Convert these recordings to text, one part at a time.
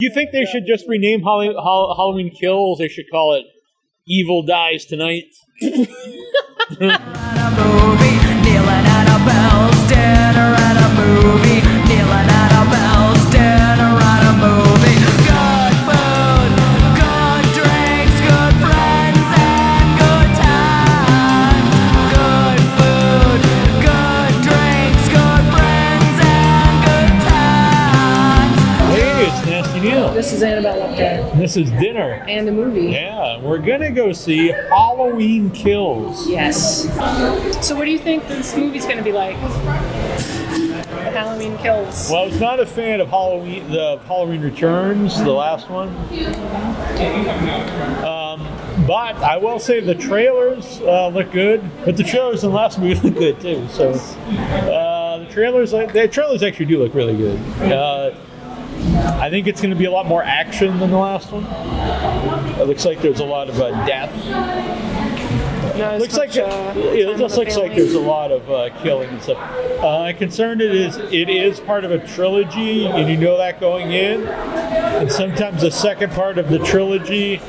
You think they should just rename Halloween Kills? They should call it Evil Dies Tonight. Neal and Annabelle's dinner at a movie. Neal and Annabelle's dinner at a movie. Good food, good drinks, good friends, and good times. Good food, good drinks, good friends, and good times. Hey, it's Nasty Neal. This is Annabelle Lecter. This is dinner. And the movie. Yeah, we're gonna go see Halloween Kills. Yes. So what do you think this movie's going to be like? Halloween Kills. Well, I was not a fan of Halloween Returns, the last one. But I will say the trailers look good. But the trailers in the last movie look good too. So the trailers actually do look really good. I think it's going to be a lot more action than the last one. It looks like there's a lot of death. It looks like it just looks like there's a lot of killing and stuff. My concern it is part of a trilogy, and you know that going in. And sometimes the second part of the trilogy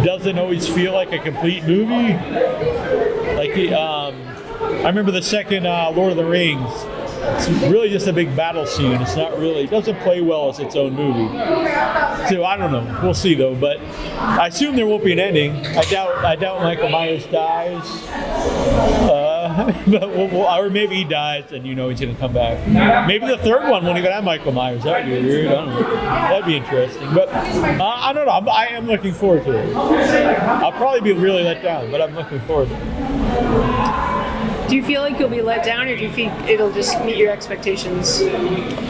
doesn't always feel like a complete movie. Like I remember the second Lord of the Rings. It's really just a big battle scene. It doesn't play well as its own movie. So I don't know. We'll see though. But I assume there won't be an ending. I doubt Michael Myers dies. Or maybe he dies and he's going to come back. Maybe the third one won't even have Michael Myers. That would be weird. I don't know. That'd be interesting. But I don't know. I am looking forward to it. I'll probably be really let down, but I'm looking forward to it. Do you feel like you'll be let down, or do you think it'll just meet your expectations?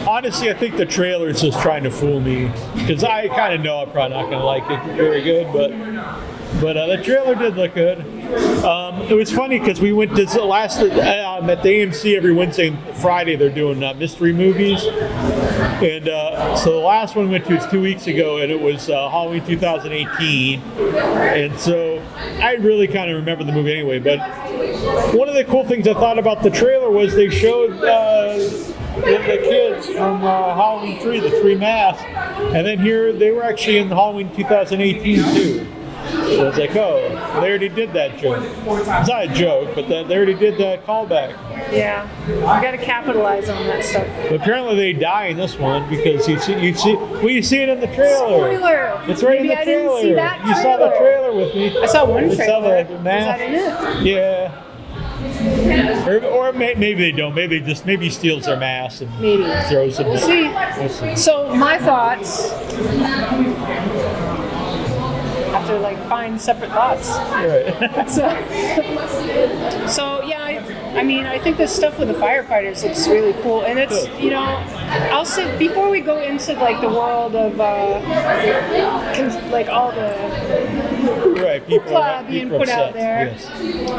Honestly, I think the trailer is just trying to fool me, because I kind of know I'm probably not going to like it very good, but the trailer did look good. It was funny because we went to at the AMC every Wednesday and Friday. They're doing mystery movies, and so the last one we went to was 2 weeks ago, and it was Halloween 2018. And so I really kind of remember the movie anyway. But one of the cool things I thought about the trailer was they showed the kids from Halloween 3, the three masks, and then here they were actually in Halloween 2018 too. So it's like, oh, they already did that joke. It's not a joke, but they already did that callback. Yeah, you got to capitalize on that stuff. But apparently they die in this one because you see it in the trailer. Spoiler! It's right Maybe in the trailer. I didn't see that You saw the trailer with me. I saw one trailer. Saw the mask. Is that in it? Yeah. Or maybe they don't. Maybe he steals their mask and throws them. We'll see. So my thoughts. Have to find separate thoughts. Right. So yeah, I mean, I think the stuff with the firefighters looks really cool, and it's I'll say before we go into the world of all the people being put out there. Yes.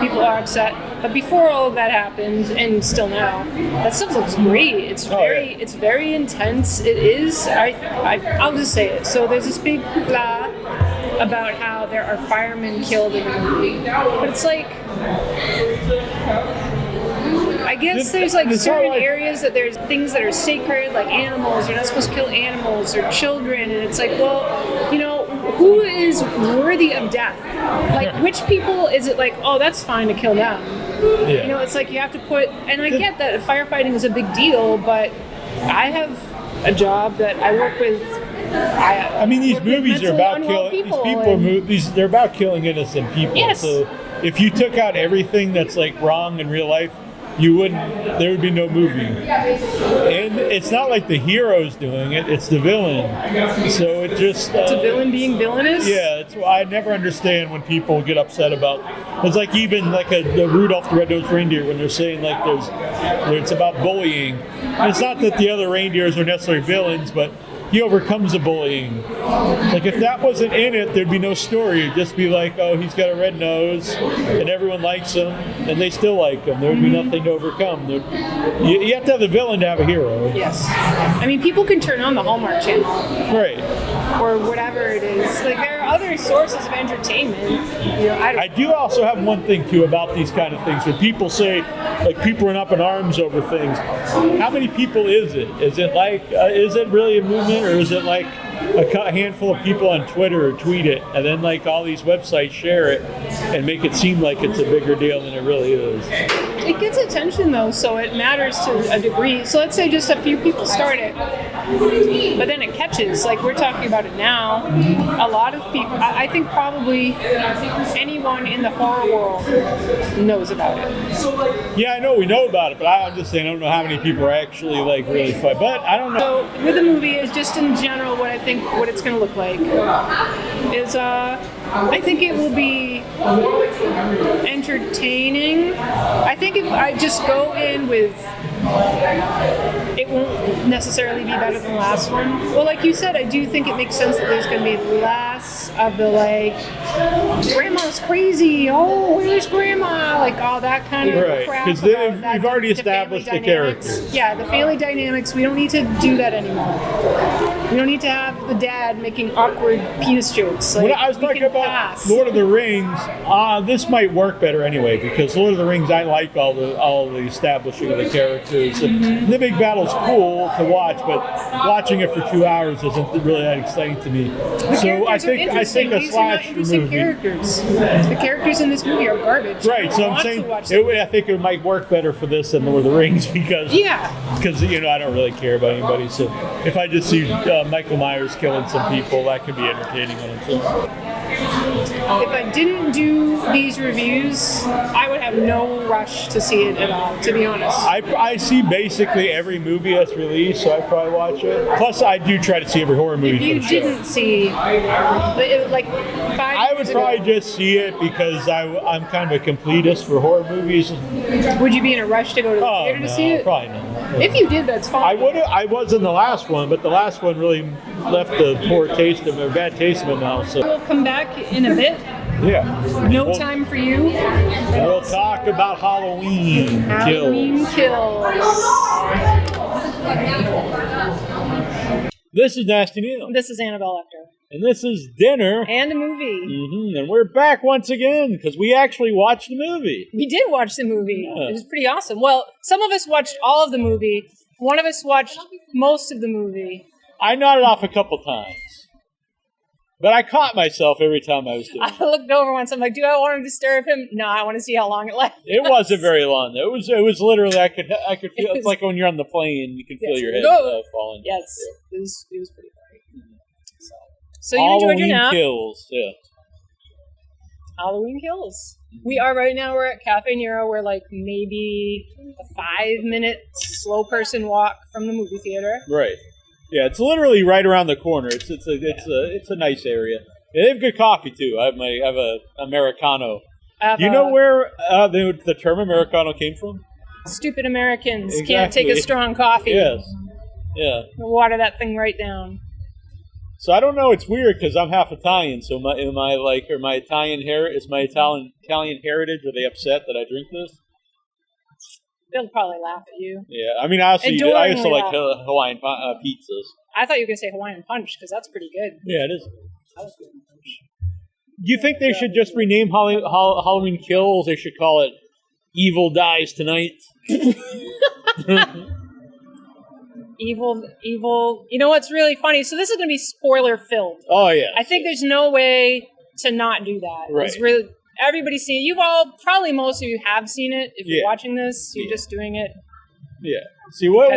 People are upset, but before all of that happens, and still now, that stuff looks great. It's it's very intense. It is. I'll just say it. So there's this big hoopla about how there are firemen killed in the movie, but it's I guess there's certain areas that there's things that are sacred, like animals. You're not supposed to kill animals or children, and it's who is worthy of death? Which people is it oh, that's fine to kill them? Yeah. It's you have to put, and I get that firefighting is a big deal, but I have a job that I work with. I mean, these movies are about killing. They're about killing innocent people. Yes. So if you took out everything that's wrong in real life, there would be no movie. And it's not like the hero's doing it; it's the villain. So it just it's a villain being villainous. Yeah, it's why I never understand when people get upset about. It's even the Rudolph the Red-Nosed Reindeer when they're saying it's about bullying. And it's not that the other reindeers are necessarily villains, but he overcomes the bullying. If that wasn't in it, there'd be no story. It'd just be oh, he's got a red nose, and everyone likes him, and they still like him. There'd be nothing to overcome. You have to have the villain to have a hero. Yes. I mean, people can turn on the Hallmark Channel. Right. Or whatever it is. There are other sources of entertainment. I do also have one thing, too, about these kind of things. When people say, people are up in arms over things, how many people is it? Is it is it really a movement, or is it a handful of people on Twitter tweet it, and then like all these websites share it and make it seem like it's a bigger deal than it really is. It gets attention though, so it matters to a degree. So let's say just a few people start it, but then it catches. Like we're talking about it now. A lot of people, I think probably anyone in the horror world knows about it. Yeah, I know we know about it, but I'm just saying I don't know how many people are actually like really fun. But I don't know. So with the movie, is just in general what I think what it's going to look like is I think it will be entertaining. I think if I just go in with, it won't necessarily be better than the last one. Well, like you said, I do think it makes sense that there's going to be less of the like, grandma's crazy, oh, where's grandma? Like all that kind of right, crap. because we've already established the characters. Yeah, the family dynamics, we don't need to do that anymore. We don't need to have the dad making awkward penis jokes. Like, When I was talking about Lord of the Rings, this might work better anyway, because Lord of the Rings, I like all the establishing of the characters. Mm-hmm. The big battle's cool to watch, but watching it for 2 hours isn't really that exciting to me. So I think a slasher movie. Characters. The characters in this movie are garbage. Right, so I'm saying I think it might work better for this than Lord of the Rings because I don't really care about anybody. So if I just see Michael Myers killing some people, that could be entertaining on its own. If I didn't do these reviews, I would have no rush to see it at all, to be honest. I see basically every movie that's released, so I probably watch it. Plus, I do try to see every horror movie. If you didn't see, like 5 I would probably just see it because I'm kind of a completist for horror movies. Would you be in a rush to go to the theater to see it? Probably not. If you did, that's fine. I was in the last one, but the last one really left a bad taste in my mouth. So We'll come back in a bit. yeah. No time for you. We'll talk about Halloween. Halloween kills. This is Nasty Neal. This is Annabelle Lecter. And this is dinner. And a movie. Mm-hmm. And we're back once again because we actually watched the movie. We did watch the movie. Yeah. It was pretty awesome. Well, some of us watched all of the movie. One of us watched most of the movie. I nodded off a couple times. But I caught myself every time I was doing it. I looked over once. I'm like, do I want to disturb him? No, I want to see how long it lasts. It wasn't very long. It was literally I could feel it's like when you're on the plane, you can feel your head falling. Yes, yeah. it was pretty funny. So you Halloween enjoyed your nap. Kills, yeah. Halloween Kills. We are right now. We're at Caffè Nero. We're like maybe a 5-minute slow person walk from the movie theater. Right. Yeah, it's literally right around the corner. It's a nice area. Yeah, they have good coffee too. I have a Americano. Do you know where the term Americano came from? Stupid Americans can't take a strong coffee. Yes. Yeah. Water that thing right down. So I don't know. It's weird because I'm half Italian. So my Italian heritage? Are they upset that I drink this? They'll probably laugh at you. Yeah, I mean, I also like Hawaiian pizzas. I thought you were going to say Hawaiian Punch, because that's pretty good. Yeah, it is. I like Hawaiian Punch. Do you think they should just rename Halloween Kills? They should call it Evil Dies Tonight? Evil. You know what's really funny? So this is going to be spoiler-filled. Oh, yeah. I think there's no way to not do that. Right. It's really... Everybody's seen it. Probably most of you have seen it. If you're watching this, you're just doing it. Yeah. See, what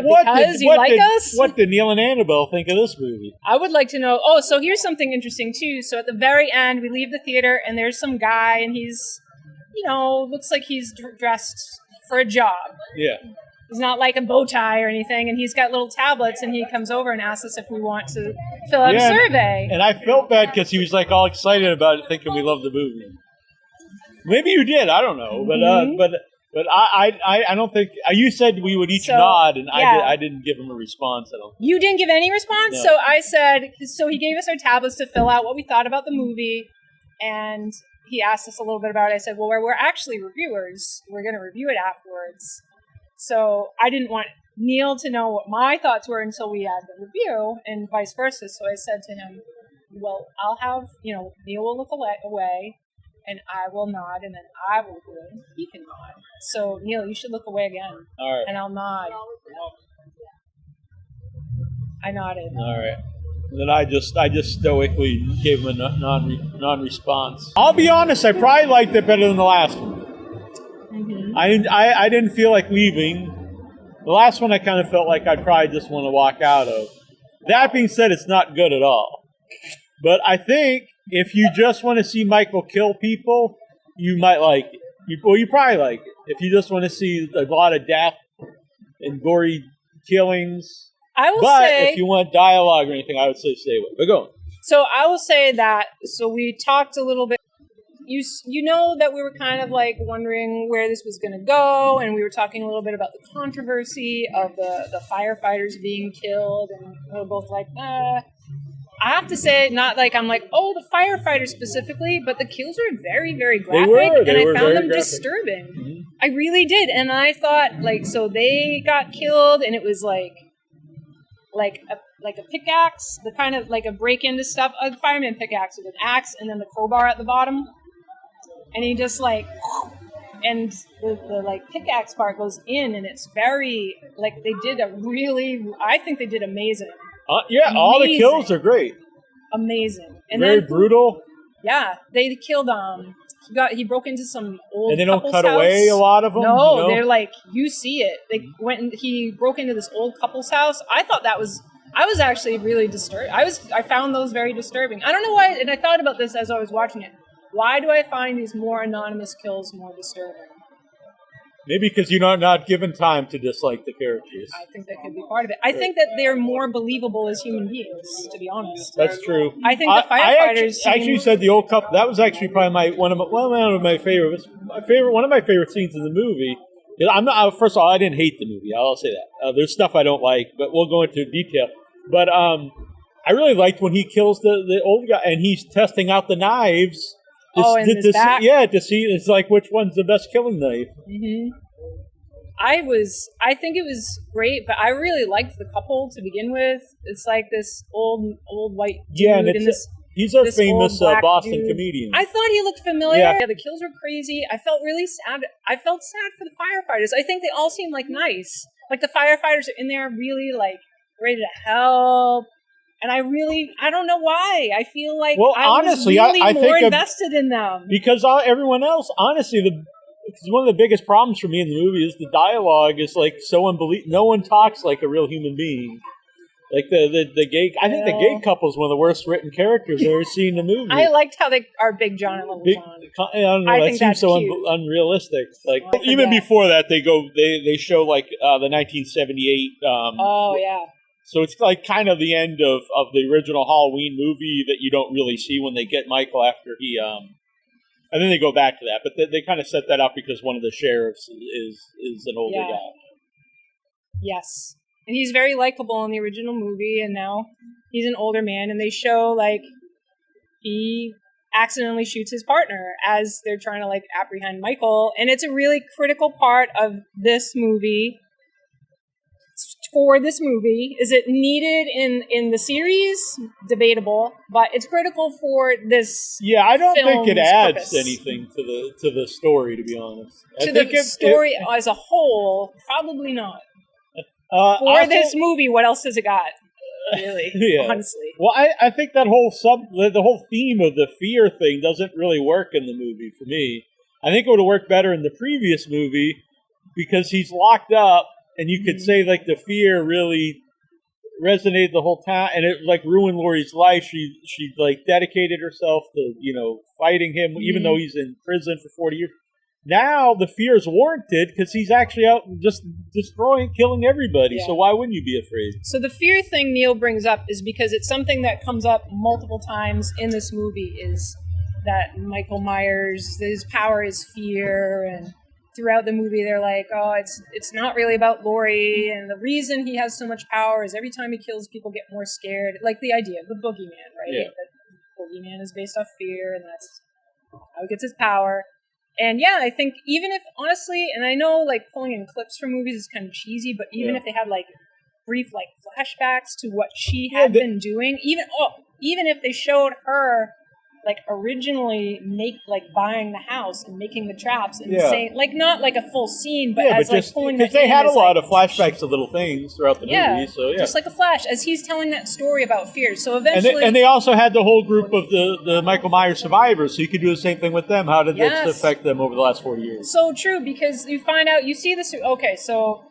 did Neal and Annabelle think of this movie? I would like to know. Oh, so here's something interesting, too. So at the very end, we leave the theater, and there's some guy, and he's, looks like he's dressed for a job. Yeah. He's not like a bow tie or anything, and he's got little tablets, and he comes over and asks us if we want to fill out a survey. And I felt bad because he was, like, all excited about it, thinking we loved the movie. Maybe you did. I don't know, but I don't think you said we would each nod, and I didn't give him a response. You didn't give any response, no. So I said. So he gave us our tablets to fill out what we thought about the movie, and he asked us a little bit about it. I said, "Well, we're actually reviewers. We're going to review it afterwards." So I didn't want Neal to know what my thoughts were until we had the review, and vice versa. So I said to him, "Well, I'll have Neal will look away." And I will nod, and then I will do it. He can nod. So, Neal, you should look away again. All right. And I'll nod. I nodded. All right. And then I just stoically gave him a non-response. I'll be honest, I probably liked it better than the last one. Mm-hmm. I didn't feel like leaving. The last one I kind of felt like I'd probably just want to walk out of. That being said, it's not good at all. But I think if you just want to see Michael kill people, you might like it. You probably like it. If you just want to see a lot of death and gory killings. I will but say, if you want dialogue or anything, I would say stay away. But go on. So I will say that, so we talked a little bit, you know that we were kind of like wondering where this was going to go, and we were talking a little bit about the controversy of the firefighters being killed, and we were both like, I have to say, not like I'm like, oh, the firefighters specifically, but the kills were very, very graphic, and I found them disturbing. Mm-hmm. I really did, and I thought, like, so they got killed, and it was like a pickaxe, the kind of like a break into stuff, a fireman pickaxe with an axe, and then the crowbar at the bottom, and he just like, and the like pickaxe part goes in, and it's very like I think they did amazing. Yeah, amazing. All the kills are great. Amazing. And very then, brutal. Yeah, they killed he broke into some old and they don't cut house. Away a lot of them. No, you know? They're like, you see it. They went and he broke into this old couple's house. I was actually really disturbed. I found those very disturbing. I don't know why, and I thought about this as I was watching it. Why do I find these more anonymous kills more disturbing? Maybe because you're not given time to dislike the characters. I think that could be part of it. I think that they're more believable as human beings, to be honest. That's true. I think the firefighters... I actually said the old couple... That was actually probably one of my favorites. One of my favorite scenes in the movie. First of all, I didn't hate the movie. I'll say that. There's stuff I don't like, but we'll go into detail. But I really liked when he kills the old guy, and he's testing out the knives. In his back? To see, it's like which one's the best killing knife. Mm-hmm. I think it was great, but I really liked the couple to begin with. It's like this old white dude and he's a famous Boston comedian. I thought he looked familiar. Yeah, the kills were crazy. I felt really sad. I felt sad for the firefighters. I think they all seemed like nice. Like the firefighters are in there really like ready to help. And I don't know why. I feel like honestly, was really I more invested in them. Because everyone else, honestly, one of the biggest problems for me in the movie is the dialogue is like so unbelievable. No one talks like a real human being. Like the gay, I think the gay couple is one of the worst written characters I've ever seen in the movie. I liked how they are Big John and Little John. I don't know. I think that seems so unrealistic. Like even before that, they show like the 1978. So it's like kind of the end of the original Halloween movie that you don't really see when they get Michael after he and then they go back to that. But they kind of set that up because one of the sheriffs is an older guy. Yes. And he's very likable in the original movie, and now he's an older man, and they show like he accidentally shoots his partner as they're trying to like apprehend Michael, and it's a really critical part of this movie. For this movie, is it needed in the series? Debatable, but it's critical for this. Yeah, I don't think it adds anything to the story, to be honest. To the story as a whole, probably not. For this movie, what else has it got? Really, honestly. Well, I think that the whole theme of the fear thing doesn't really work in the movie for me. I think it would have worked better in the previous movie because he's locked up. And you could say, like, the fear really resonated the whole time, and it, like, ruined Laurie's life. She like, dedicated herself to, fighting him, even though he's in prison for 40 years. Now, the fear is warranted, because he's actually out just killing everybody. Yeah. So why wouldn't you be afraid? So the fear thing Neal brings up is because it's something that comes up multiple times in this movie, is that Michael Myers, his power is fear, and... Throughout the movie, they're like, oh, it's not really about Laurie, and the reason he has so much power is every time he kills, people get more scared. Like the idea of the boogeyman, right? Yeah. That boogeyman is based off fear, and that's how he gets his power. And yeah, I think even if, honestly, and I know like pulling in clips from movies is kind of cheesy, but even if they had like brief like flashbacks to what she had been doing, even if they showed her like originally buying the house and making the traps and Yeah. saying like not like a full scene, but Yeah, as but like just pulling because that they in had a as, lot like, of flashbacks to little things throughout the movie. So yeah, just like a flash as he's telling that story about fear. So and eventually, they also had the whole group of the Michael Myers survivors, so you could do the same thing with them. How did this Yes. affect them over the last 40 years? so true because you find out you see this. Okay, so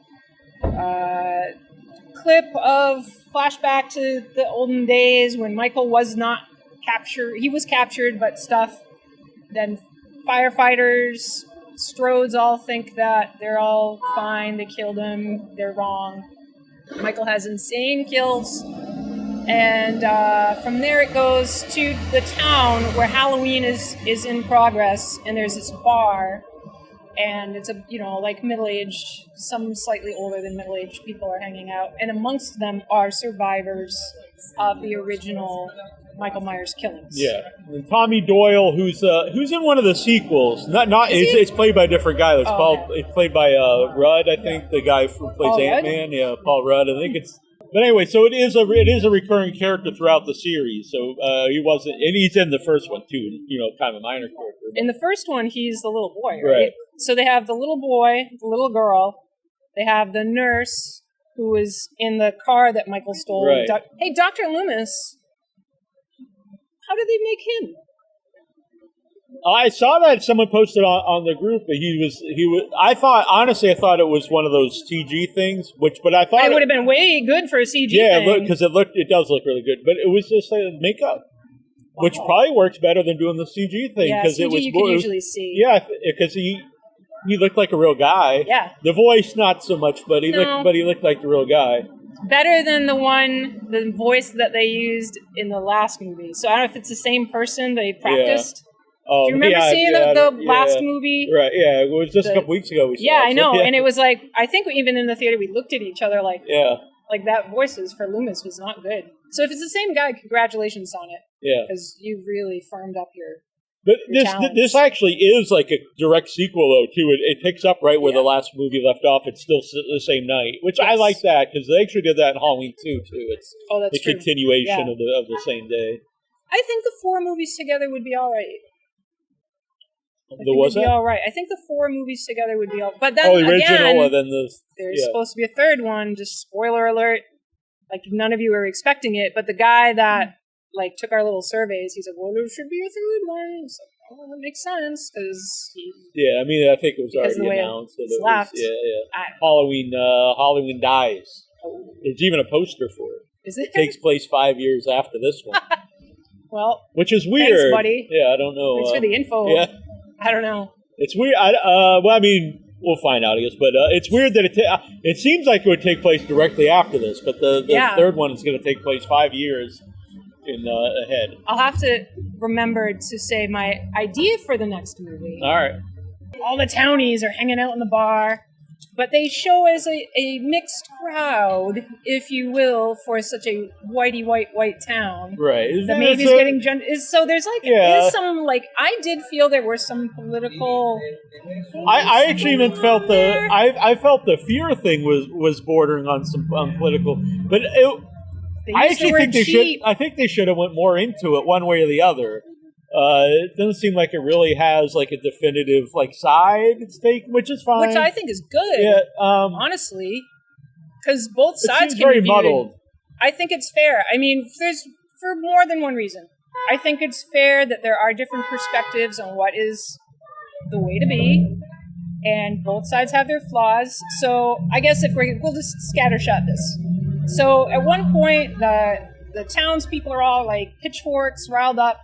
clip of flashback to the olden days when Michael was not captured. He was captured, but stuff. Then firefighters, Strodes all think that they're all fine. They killed him. They're wrong. Michael has insane kills. And from there it goes to the town where Halloween is in progress. And there's this bar. And it's like middle-aged, some slightly older than middle-aged people are hanging out. And amongst them are survivors of the original Michael Myers killings. Yeah, and Tommy Doyle, who's in one of the sequels. It's played by a different guy. It's played by Rudd, I think, the guy who plays Paul Rudd? Ant-Man. Yeah, Paul Rudd. I think it's. But anyway, so it is a recurring character throughout the series. So he wasn't, and he's in the first one too. Kind of a minor character. In the first one, he's the little boy, right? Right. So they have the little boy, the little girl. They have the nurse who was in the car that Michael stole. Right. Hey, Dr. Loomis. How did they make him? I saw that someone posted on the group that he was. I thought it was one of those CG things, but I thought It would have been way good for a CG Yeah, thing. because it does look really good, but it was just like makeup, which probably works better than doing the CG thing. Yeah, because CG it was you can usually see. Yeah, because he looked like a real guy. Yeah. The voice not so much, but he looked like the real guy. Better than the voice that they used in the last movie. So I don't know if it's the same person they practiced. Oh, Do you remember seeing the last movie? Right, yeah, it was just a couple weeks ago we saw Yeah, it, I know. so, yeah. And it was like, I think even in the theater we looked at each other like, Yeah, like that voices for Loomis was not good. So if it's the same guy, congratulations on it. yeah. Because you've really firmed up your... But your talents. this actually is like a direct sequel, though, too. It picks up right where the last movie left off. It's still the same night, which I like that, because they actually did that in Halloween 2, too. It's that's the true. continuation of the same day. I think the 4 movies together would be all right. Was that? All right. I think the 4 movies together would be all. But then the original, again, and then there's supposed to be a third one. Just spoiler alert. Like none of you were expecting it, but the guy that took our little surveys, he's like, "Well, there should be a third one." It's like, "Oh, that makes sense," because Yeah, I mean, I think it was Because already the way announced. it's That it was, left. yeah. Halloween dies. There's even a poster for it. Is it? It takes place 5 years after this one, Well, which is weird. thanks, buddy. Yeah, I don't know. thanks for the info. Yeah. I don't know. It's weird. Well, I mean, we'll find out, I guess. But it's weird that it seems like it would take place directly after this, but the third one is going to take place 5 years ahead. I'll have to remember to say my idea for the next movie. All right. All the townies are hanging out in the bar, but they show as a mixed crowd, if you will, for such a white town. Right. The maybe is getting so there's is some I did feel there were some political. I actually even felt I felt the fear thing was bordering on some political, but I actually think they should have went more into it one way or the other. It doesn't seem like it really has a definitive side stake, which is fine. Which I think is good. Yeah. Honestly, because both sides seems can very be viewed. muddled. I think it's fair. I mean, there's for more than one reason. I think it's fair that there are different perspectives on what is the way to be, and both sides have their flaws. So I guess we'll just scattershot this. So at one point, the townspeople are all pitchforks, riled up.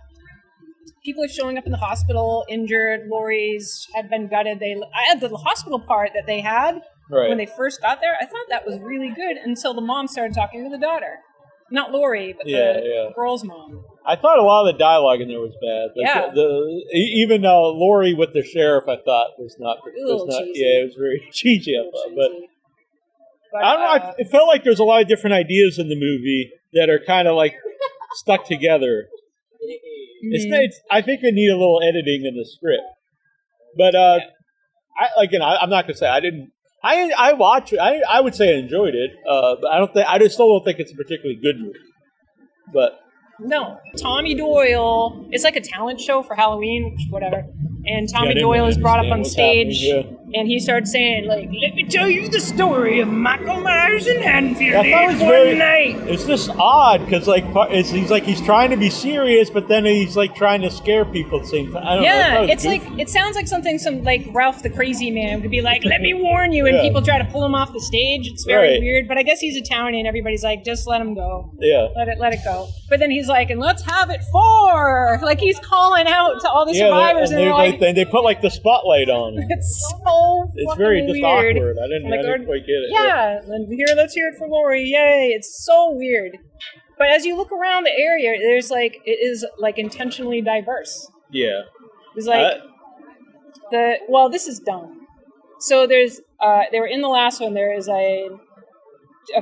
People are showing up in the hospital, injured. Laurie's had been gutted. I had the hospital part that they had when they first got there. I thought that was really good until the mom started talking to the daughter. Not Laurie, but the girl's mom. I thought a lot of the dialogue in there was bad. Even Laurie with the sheriff, I thought was not. Cheesy. Yeah, it was very cheesy. I thought, but I don't know. It felt like there's a lot of different ideas in the movie that are kind of stuck together. Mm-hmm. I think it need a little editing in the script, but I'm not gonna say I didn't. I watched it. I would say I enjoyed it, but I just still don't think it's a particularly good movie. But No, Tommy Doyle. It's like a talent show for Halloween, whatever. And Tommy didn't Doyle is brought up understand on what's stage, happening, and he starts saying, like, "Let me tell you the story of Michael Myers and Haddonfield I thought it was one very. night." It's just odd because he's trying to be serious, but then he's like trying to scare people at the same time. I don't know. I Yeah, thought it's was like goofy. it sounds like something some like Ralph the Crazy Man would be like, "Let me warn you," and Yeah. people try to pull him off the stage. It's very Right. weird, but I guess he's Italian, and everybody's like, "Just let him go, Yeah. let it go." But then he's like, "And let's have it for," like he's calling out to all the survivors, and they're like, they put like the spotlight on him. "It's so It's fucking very just weird." awkward. I didn't quite get it. Yeah, and let's hear it for Laurie. Yay! It's so weird. But as you look around the area, it is like intentionally diverse. Yeah. It's like this is dumb. So they were in the last one. There is a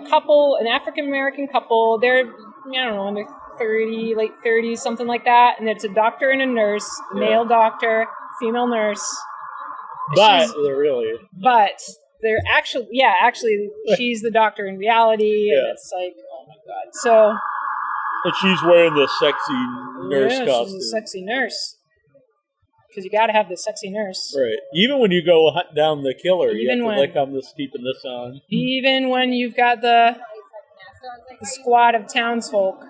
couple, an African American couple. They're I don't know, in their 30, late 30s, something like that. And it's a doctor and a nurse, male doctor, female nurse. But They're actually, she's the doctor in reality, and it's like, oh my god. So, and she's wearing the sexy nurse costume. She's a sexy nurse. Because you got to have the sexy nurse. Right. Even when you go hunt down the killer, you have to when- like, I'm just keeping this on. Even when you've got the squad of townsfolk.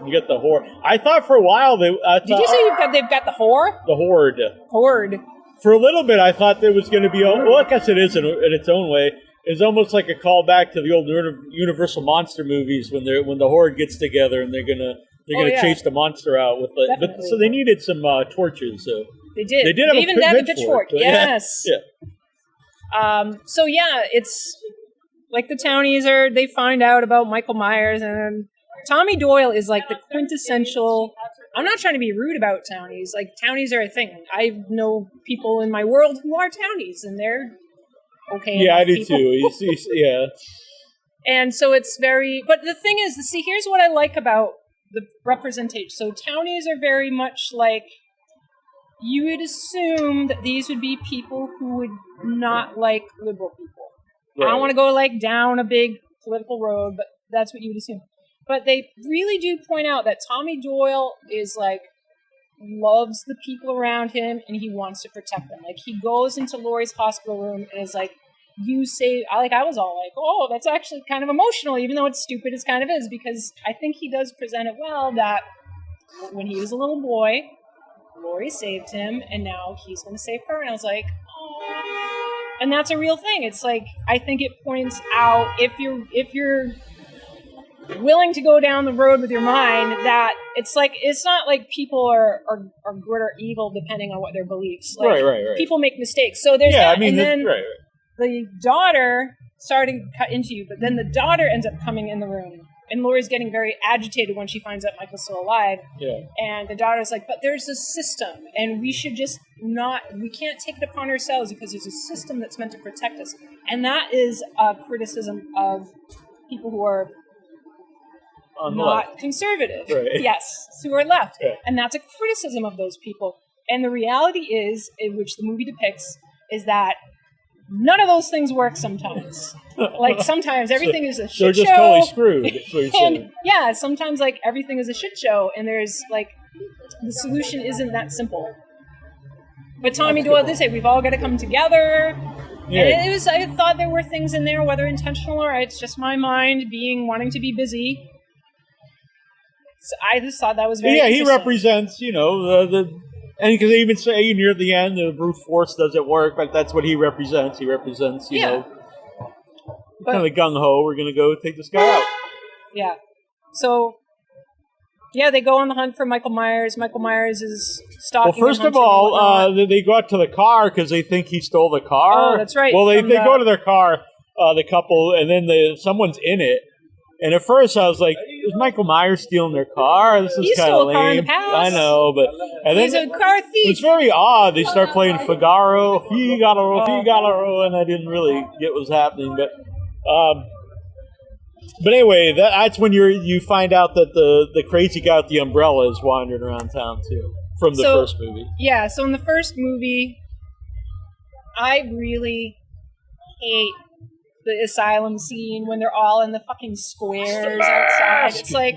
You get the horde. I thought for a while Did you say they've got the whore? the horde. Horde. For a little bit, I thought there was going to be. Well, I guess it is in its own way. It's almost like a callback to the old Universal monster movies when the horde gets together and they're gonna chase the monster out with the. But, so they needed some torches. So They did. They did have even a had the pitchfork. pitchfork. Yes. Yeah. So yeah, it's like the townies they find out about Michael Myers, and Tommy Doyle is like the quintessential. I'm not trying to be rude about townies. Like, townies are a thing. I know people in my world who are townies, and they're okay. Yeah, I do people. too. Yeah. And so it's very. But the thing is, here's what I like about the representation. So townies are very much like, you would assume that these would be people who would not like liberal people. Right. I don't want to go like down a big political road, but that's what you would assume. But they really do point out that Tommy Doyle is like, loves the people around him, and he wants to protect them. Like, he goes into Laurie's hospital room and is like, you say, I was all like, oh, that's actually kind of emotional, even though it's stupid, it kind of is, because I think he does present it well that when he was a little boy, Laurie saved him, and now he's going to save her. And I was like, oh. And that's a real thing. It's like, I think it points out, if you're willing to go down the road with your mind, that it's not like people are good or evil depending on what their beliefs. Like, right. People make mistakes. So there's Yeah, that. I mean, and then right. the daughter started to cut into you, but then the daughter ends up coming in the room. And Laurie's getting very agitated when she finds out Michael's still alive. Yeah. And the daughter's like, but there's a system, and we should just we can't take it upon ourselves because there's a system that's meant to protect us. And that is a criticism of people who are not conservative. Right. Yes, who are left. Yeah. And that's a criticism of those people. And the reality is, in which the movie depicts, is that none of those things work sometimes. Like, sometimes everything is a shit show. They're just totally screwed. That's what you're saying. And yeah, sometimes like everything is a shit show, and there's like the solution isn't that simple. But Tommy Doyle did say we've all got to come together. Yeah. And I thought there were things in there, whether intentional or it's just my mind wanting to be busy. So I just thought that was very he interesting. represents, and because they even say near the end, the brute force doesn't work, but that's what he represents. He represents, kind of gung-ho, we're going to go take this guy out. Yeah. So, yeah, they go on the hunt for Michael Myers. Michael Myers is stalking. Well, first of all, they go out to the car because they think he stole the car. Oh, that's right. Well, they go to their car, the couple, and then someone's in it. And at first I was like, is Michael Myers stealing their car? This is kind of lame. He stole a car in the past. I know, but... And He's then a car thief. It's very odd. They start playing Figaro, and I didn't really get what was happening. But anyway, that's when you find out that the crazy guy with the umbrella is wandering around town, too, from the first movie. Yeah, so in the first movie, I really hate the asylum scene when they're all in the fucking squares outside. It's like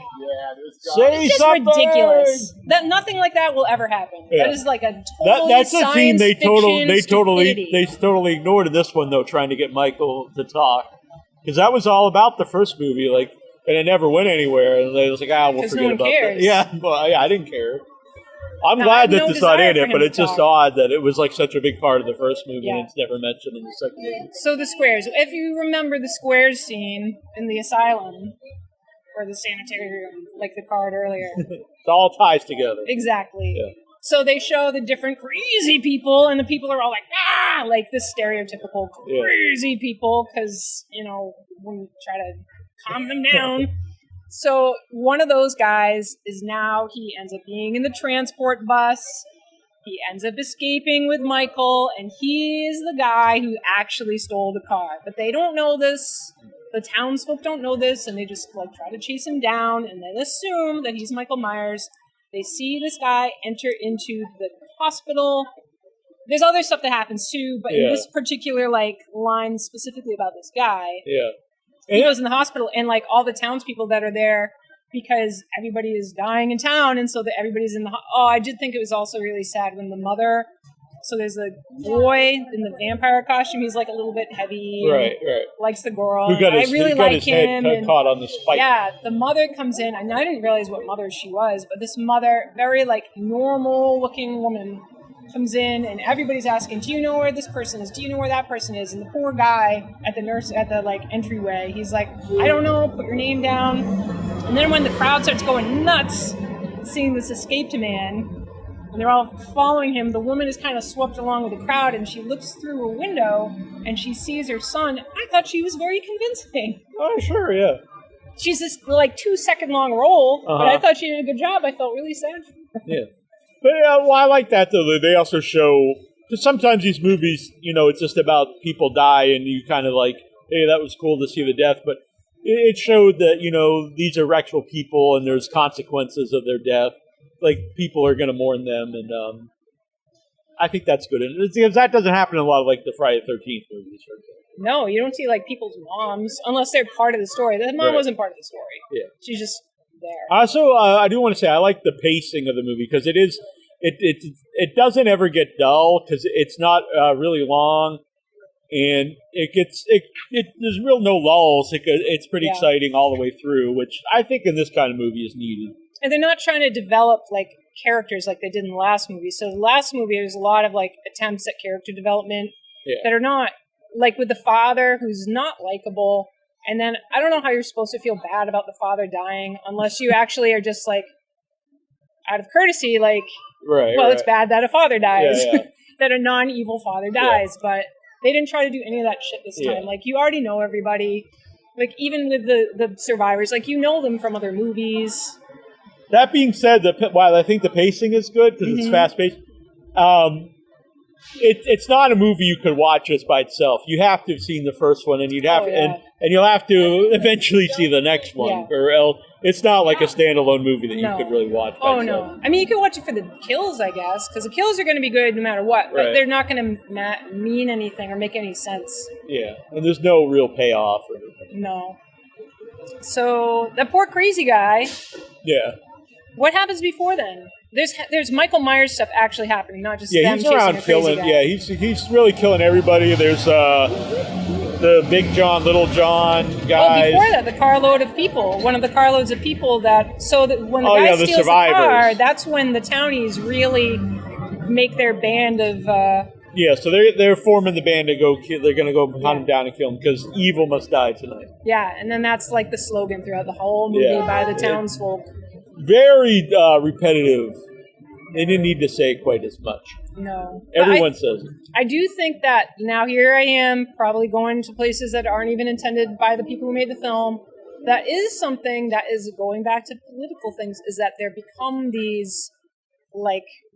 Say it's just something! ridiculous. That nothing like that will ever happen. Yeah. That is like a totally That's a scene they totally stupidity. ignored in this one though, trying to get Michael to talk, because that was all about the first movie, like, and it never went anywhere, and they was like, we'll forget no one about cares. that. Yeah, well, yeah, I didn't care. I'm No, I glad have that no this not desire in for it, him but to it's just talk. odd that it was like such a big part of the first movie Yeah. and it's never mentioned in the second movie. So the squares. If you remember the squares scene in the asylum or the sanitarium, like the card earlier. It all ties together. Exactly. Yeah. So they show the different crazy people, and the people are all like the stereotypical crazy people, because, we try to calm them down. So one of those guys he ends up being in the transport bus. He ends up escaping with Michael, and he is the guy who actually stole the car. But they don't know this. The townsfolk don't know this, and they just try to chase him down, and they assume that he's Michael Myers. They see this guy enter into the hospital. There's other stuff that happens too, but in this particular line specifically about this guy, he goes in the hospital, and all the townspeople that are there, because everybody is dying in town, and so that everybody's in the. I did think it was also really sad when the mother. So there's a boy in the vampire costume. He's a little bit heavy. Right. Likes the girl. Who got I his, really he got like his him. head caught on the spike. Yeah, the mother comes in, and I didn't realize what mother she was, but this mother, very normal looking woman, comes in, and everybody's asking, "Do you know where this person is? Do you know where that person is?" And the poor guy at the entryway, he's like, "I don't know. Put your name down." And then when the crowd starts going nuts, seeing this escaped man. And they're all following him. The woman is kind of swept along with the crowd, and she looks through a window, and she sees her son. I thought she was very convincing. Oh, sure, yeah. She's this 2-second long role, but I thought she did a good job. I felt really sad for her. Yeah. But I like that, though. They also show, because sometimes these movies, it's just about people die, and you kind of hey, that was cool to see the death, but it showed that, these are actual people, and there's consequences of their death. People are going to mourn them, and I think that's good. And because that doesn't happen in a lot of the Friday the 13th movies, for example. No, you don't see people's moms unless they're part of the story. The mom wasn't part of the story. Yeah, she's just there. Also, I do want to say I like the pacing of the movie, because it doesn't ever get dull, because it's not really long, and there's real no lulls. It's pretty exciting all the way through, which I think in this kind of movie is needed. And they're not trying to develop characters like they did in the last movie. So the last movie, there's a lot of attempts at character development that are not with the father, who's not likable. And then I don't know how you're supposed to feel bad about the father dying unless you actually are just out of courtesy, it's bad that a father dies, that a non-evil father dies. But they didn't try to do any of that shit this time. You already know everybody. Even with the survivors, you know them from other movies. That being said, while I think the pacing is good because it's fast-paced, it's not a movie you could watch just by itself. You have to have seen the first one, and and you'll have to eventually see the next one, or else it's not like a standalone movie that you could really watch by itself. No. I mean, you can watch it for the kills, I guess, because the kills are going to be good no matter what, but they're not going to mean anything or make any sense. Yeah, and there's no real payoff or anything. No. So, that poor crazy guy. Yeah. What happens before then? There's Michael Myers stuff actually happening, not just them he's chasing around a crazy killing. guy. Yeah, he's really killing everybody. There's the Big John, Little John guys. Before that, the carload of people. One of the carloads of people so that when the guy the steals survivors. the car, that's when the townies really make their band of. So they're forming the band to go kill. They're going to go hunt him down and kill him because evil must die tonight. Yeah, and then that's the slogan throughout the whole movie by the townsfolk. Very repetitive. They didn't need to say it quite as much. No. Everyone says it. I do think that now here I am, probably going to places that aren't even intended by the people who made the film. That is something that is going back to political things, is that there become these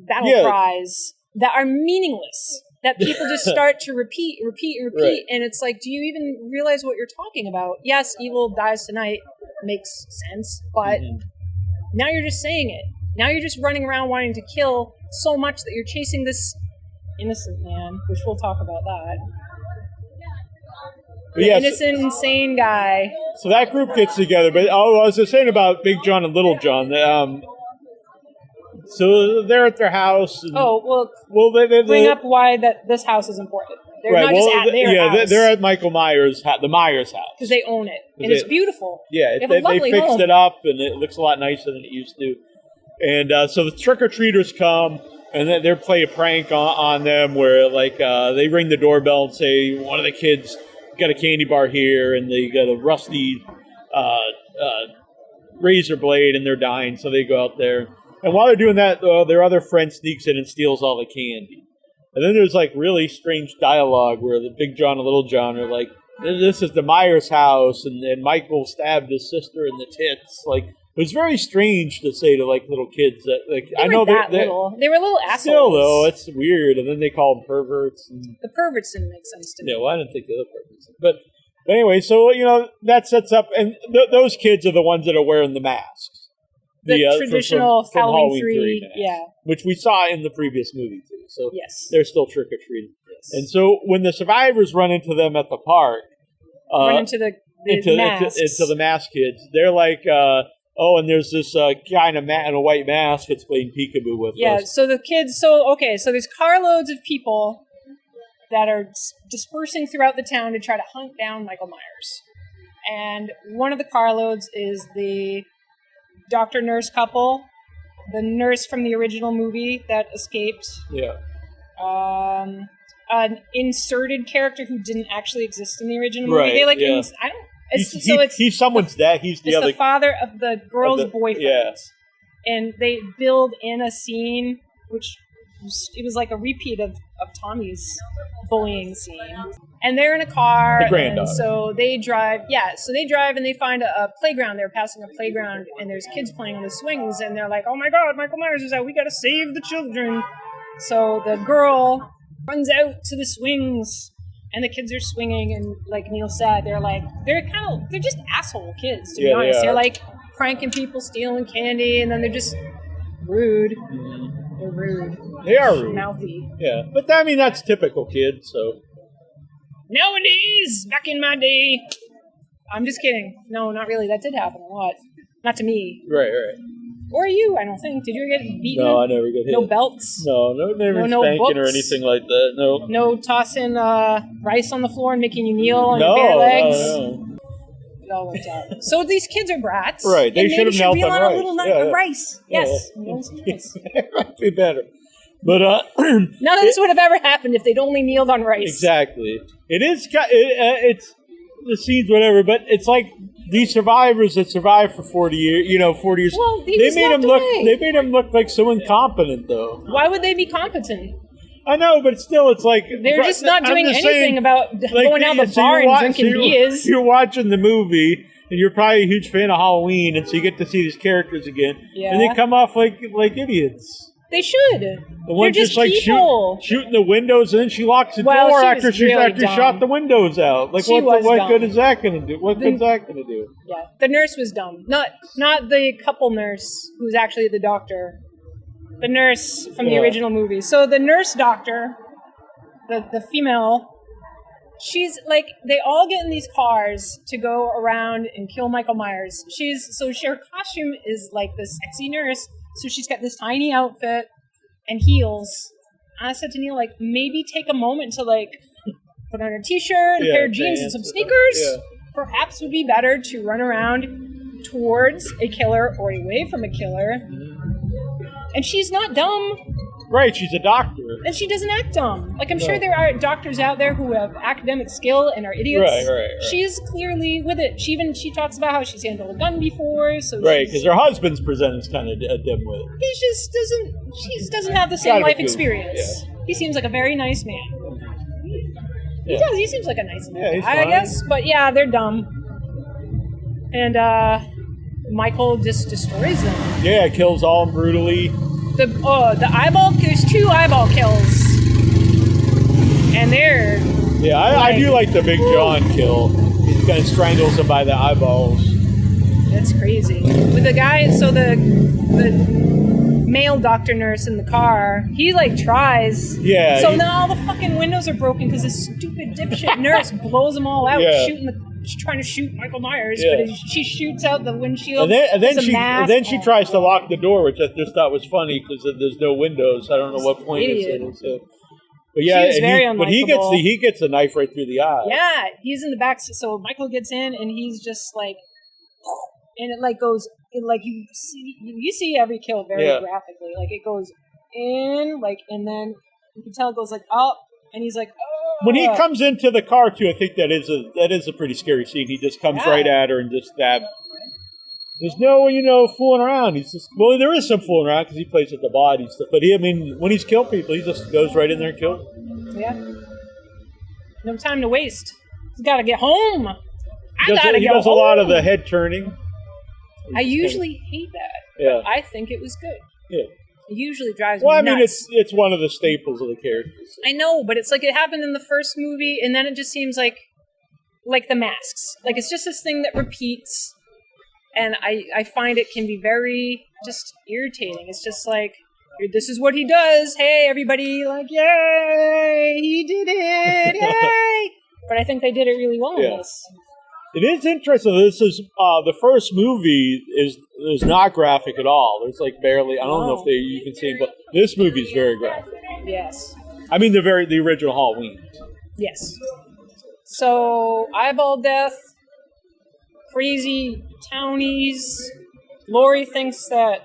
battle cries that are meaningless. That people just start to repeat. Right. And it's do you even realize what you're talking about? Yes, evil dies tonight. Makes sense. But now you're just saying it. Now you're just running around wanting to kill so much that you're chasing this innocent man, which we'll talk about that. But yes, innocent, insane guy. so that group gets together. But I was just saying about Big John and Little John. So they're at their house. And, they bring up why that this house is important. They're not just at their house. They're at Michael Myers, the Myers house. Because they own it. And it's beautiful. Yeah, they fixed home. it up, and it looks a lot nicer than it used to. And so the trick-or-treaters come, and they play a prank on them where, like, they ring the doorbell and say, one of the kids got a candy bar here, and they got a rusty razor blade, and they're dying, so they go out there. And while they're doing that, their other friend sneaks in and steals all the candy. And then there's, like, really strange dialogue where the Big John and Little John are like, this is the Myers house, and Michael stabbed his sister in the tits. Like, it was very strange to say to, like, little kids that, like, they were little assholes. Still, though, it's weird. And then they call them perverts. And, the perverts didn't make sense to me. Yeah, well, I didn't think the other perverts. But anyway, so, that sets up, and those kids are the ones that are wearing the masks. The traditional from Halloween 3 masks, yeah. Which we saw in the previous movie, too. So yes. They're still trick-or-treating. Yes. And so when the survivors run into them at the park, run into the masks. Into the mask kids, they're like, and there's this guy in a white mask that's playing peekaboo with us. Yeah, so the kids, so there's carloads of people that are dispersing throughout the town to try to hunt down Michael Myers. And one of the carloads is the doctor-nurse couple, the nurse from the original movie that escaped. Yeah. An inserted character who didn't actually exist in the original movie. Right, They like, yeah. He's someone's dad. He's the father of the girl's boyfriend. Yeah. And they build in a scene, which it was like a repeat of Tommy's bullying scene. And they're in a car. The granddaughter. And so they drive. Yeah, so they drive and they find a playground. They're passing a playground and there's kids playing on the swings. And they're like, oh my God, Michael Myers is out. We got to save the children. So the girl runs out to the swings. And the kids are swinging, and like Neal said, they're just asshole kids, to be honest. They're like pranking people, stealing candy, and then they're just rude. Mm-hmm. They're rude. They are rude. Mouthy. Yeah, but I mean, that's typical kids, so. Nowadays, back in my day. I'm just kidding. No, not really. That did happen a lot. Not to me. Right. Or you, I don't think. Did you ever get beaten? No, I never get hit. No belts? No spanking books, or anything like that. No. No tossing rice on the floor and making you kneel on your bare legs? No. It all worked out. So these kids are brats. Right, they should have knelt on rice. A little nut of rice. Yes. That might be better. But none of this would have ever happened if they'd only kneeled on rice. Exactly. It's the scenes, whatever, but it's like these survivors that survived for 40 years, 40 years. Well, they made him look like so incompetent, though. Why would they be competent? I know, but still, it's like they're just not doing anything about going down the bar and drinking beers. You're watching the movie, and you're probably a huge fan of Halloween, and so you get to see these characters again, and they come off like idiots. They should. The one just just like people. shooting the windows, and then she locks the door after she shot the windows out. Like, what good is that going to do? What good's that going to do? Yeah, the nurse was dumb. Not the couple nurse who's actually the doctor. The nurse from the original movie. So the nurse doctor, the female, she's like, they all get in these cars to go around and kill Michael Myers. Her costume is like this sexy nurse. So she's got this tiny outfit and heels. And I said to Neal, like, maybe take a moment to, like, put on a t-shirt, a pair of jeans, and some sneakers. Yeah. Perhaps would be better to run around towards a killer or away from a killer. And she's not dumb. Right, she's a doctor. And she doesn't act dumb. Like, I'm sure there are doctors out there who have academic skill and are idiots. Right. She's clearly with it. She talks about how she's handled a gun before. So right, because her husband's presented as kind of dim with it. She doesn't have the same life experience. Yeah. He seems like a very nice man. Yeah. He does. He seems like a nice man. Yeah, I guess. But yeah, they're dumb. And Michael just destroys them. Yeah, kills all brutally. The eyeball. There's 2 eyeball kills, and they're. Yeah, I do like the Big John kill. He kind of strangles him by the eyeballs. That's crazy. With the guy, so the male doctor nurse in the car, he like tries. Yeah. So now all the fucking windows are broken because this stupid dipshit nurse blows them all out, Yeah. she's trying to shoot Michael Myers, Yeah. but she shoots out the windshield. And There's a then mask. she tries to lock the door, which I just thought was funny because there's no windows. I don't know what point Idiot. it's in. So. But yeah, She was and very but unlikable. he gets the knife right through the eye. Yeah, he's in the back. So Michael gets in, and he's just like, and it like goes, it like you see every kill very Yeah. graphically. Like it goes in, like, and then you can tell it goes like up, and he's like, oh. When he comes into the car too, I think that is a pretty scary scene. He just comes right at her and just stabs. There's no, fooling around. He's just there is some fooling around because he plays with the body stuff. But when he's killed people, he just goes right in there and kills them. Yeah. No time to waste. He's got to get home. He does a lot of the head turning. I usually hate that. Yeah. But I think it was good. Yeah. It usually drives Well, me I mean, nuts. it's one of the staples of the characters. I know, but it's like it happened in the first movie, and then it just seems like the masks. Like it's just this thing that repeats, and I find it can be very just irritating. It's just like, this is what he does. Hey, everybody, like, yay, he did it, yay! But I think they did it really well in this. It is interesting. This is the first movie is not graphic at all. There's like barely. I don't know if you can see, but this movie is very graphic. Yes. I mean, the original Halloween. Yes. So eyeball death, crazy townies. Laurie thinks that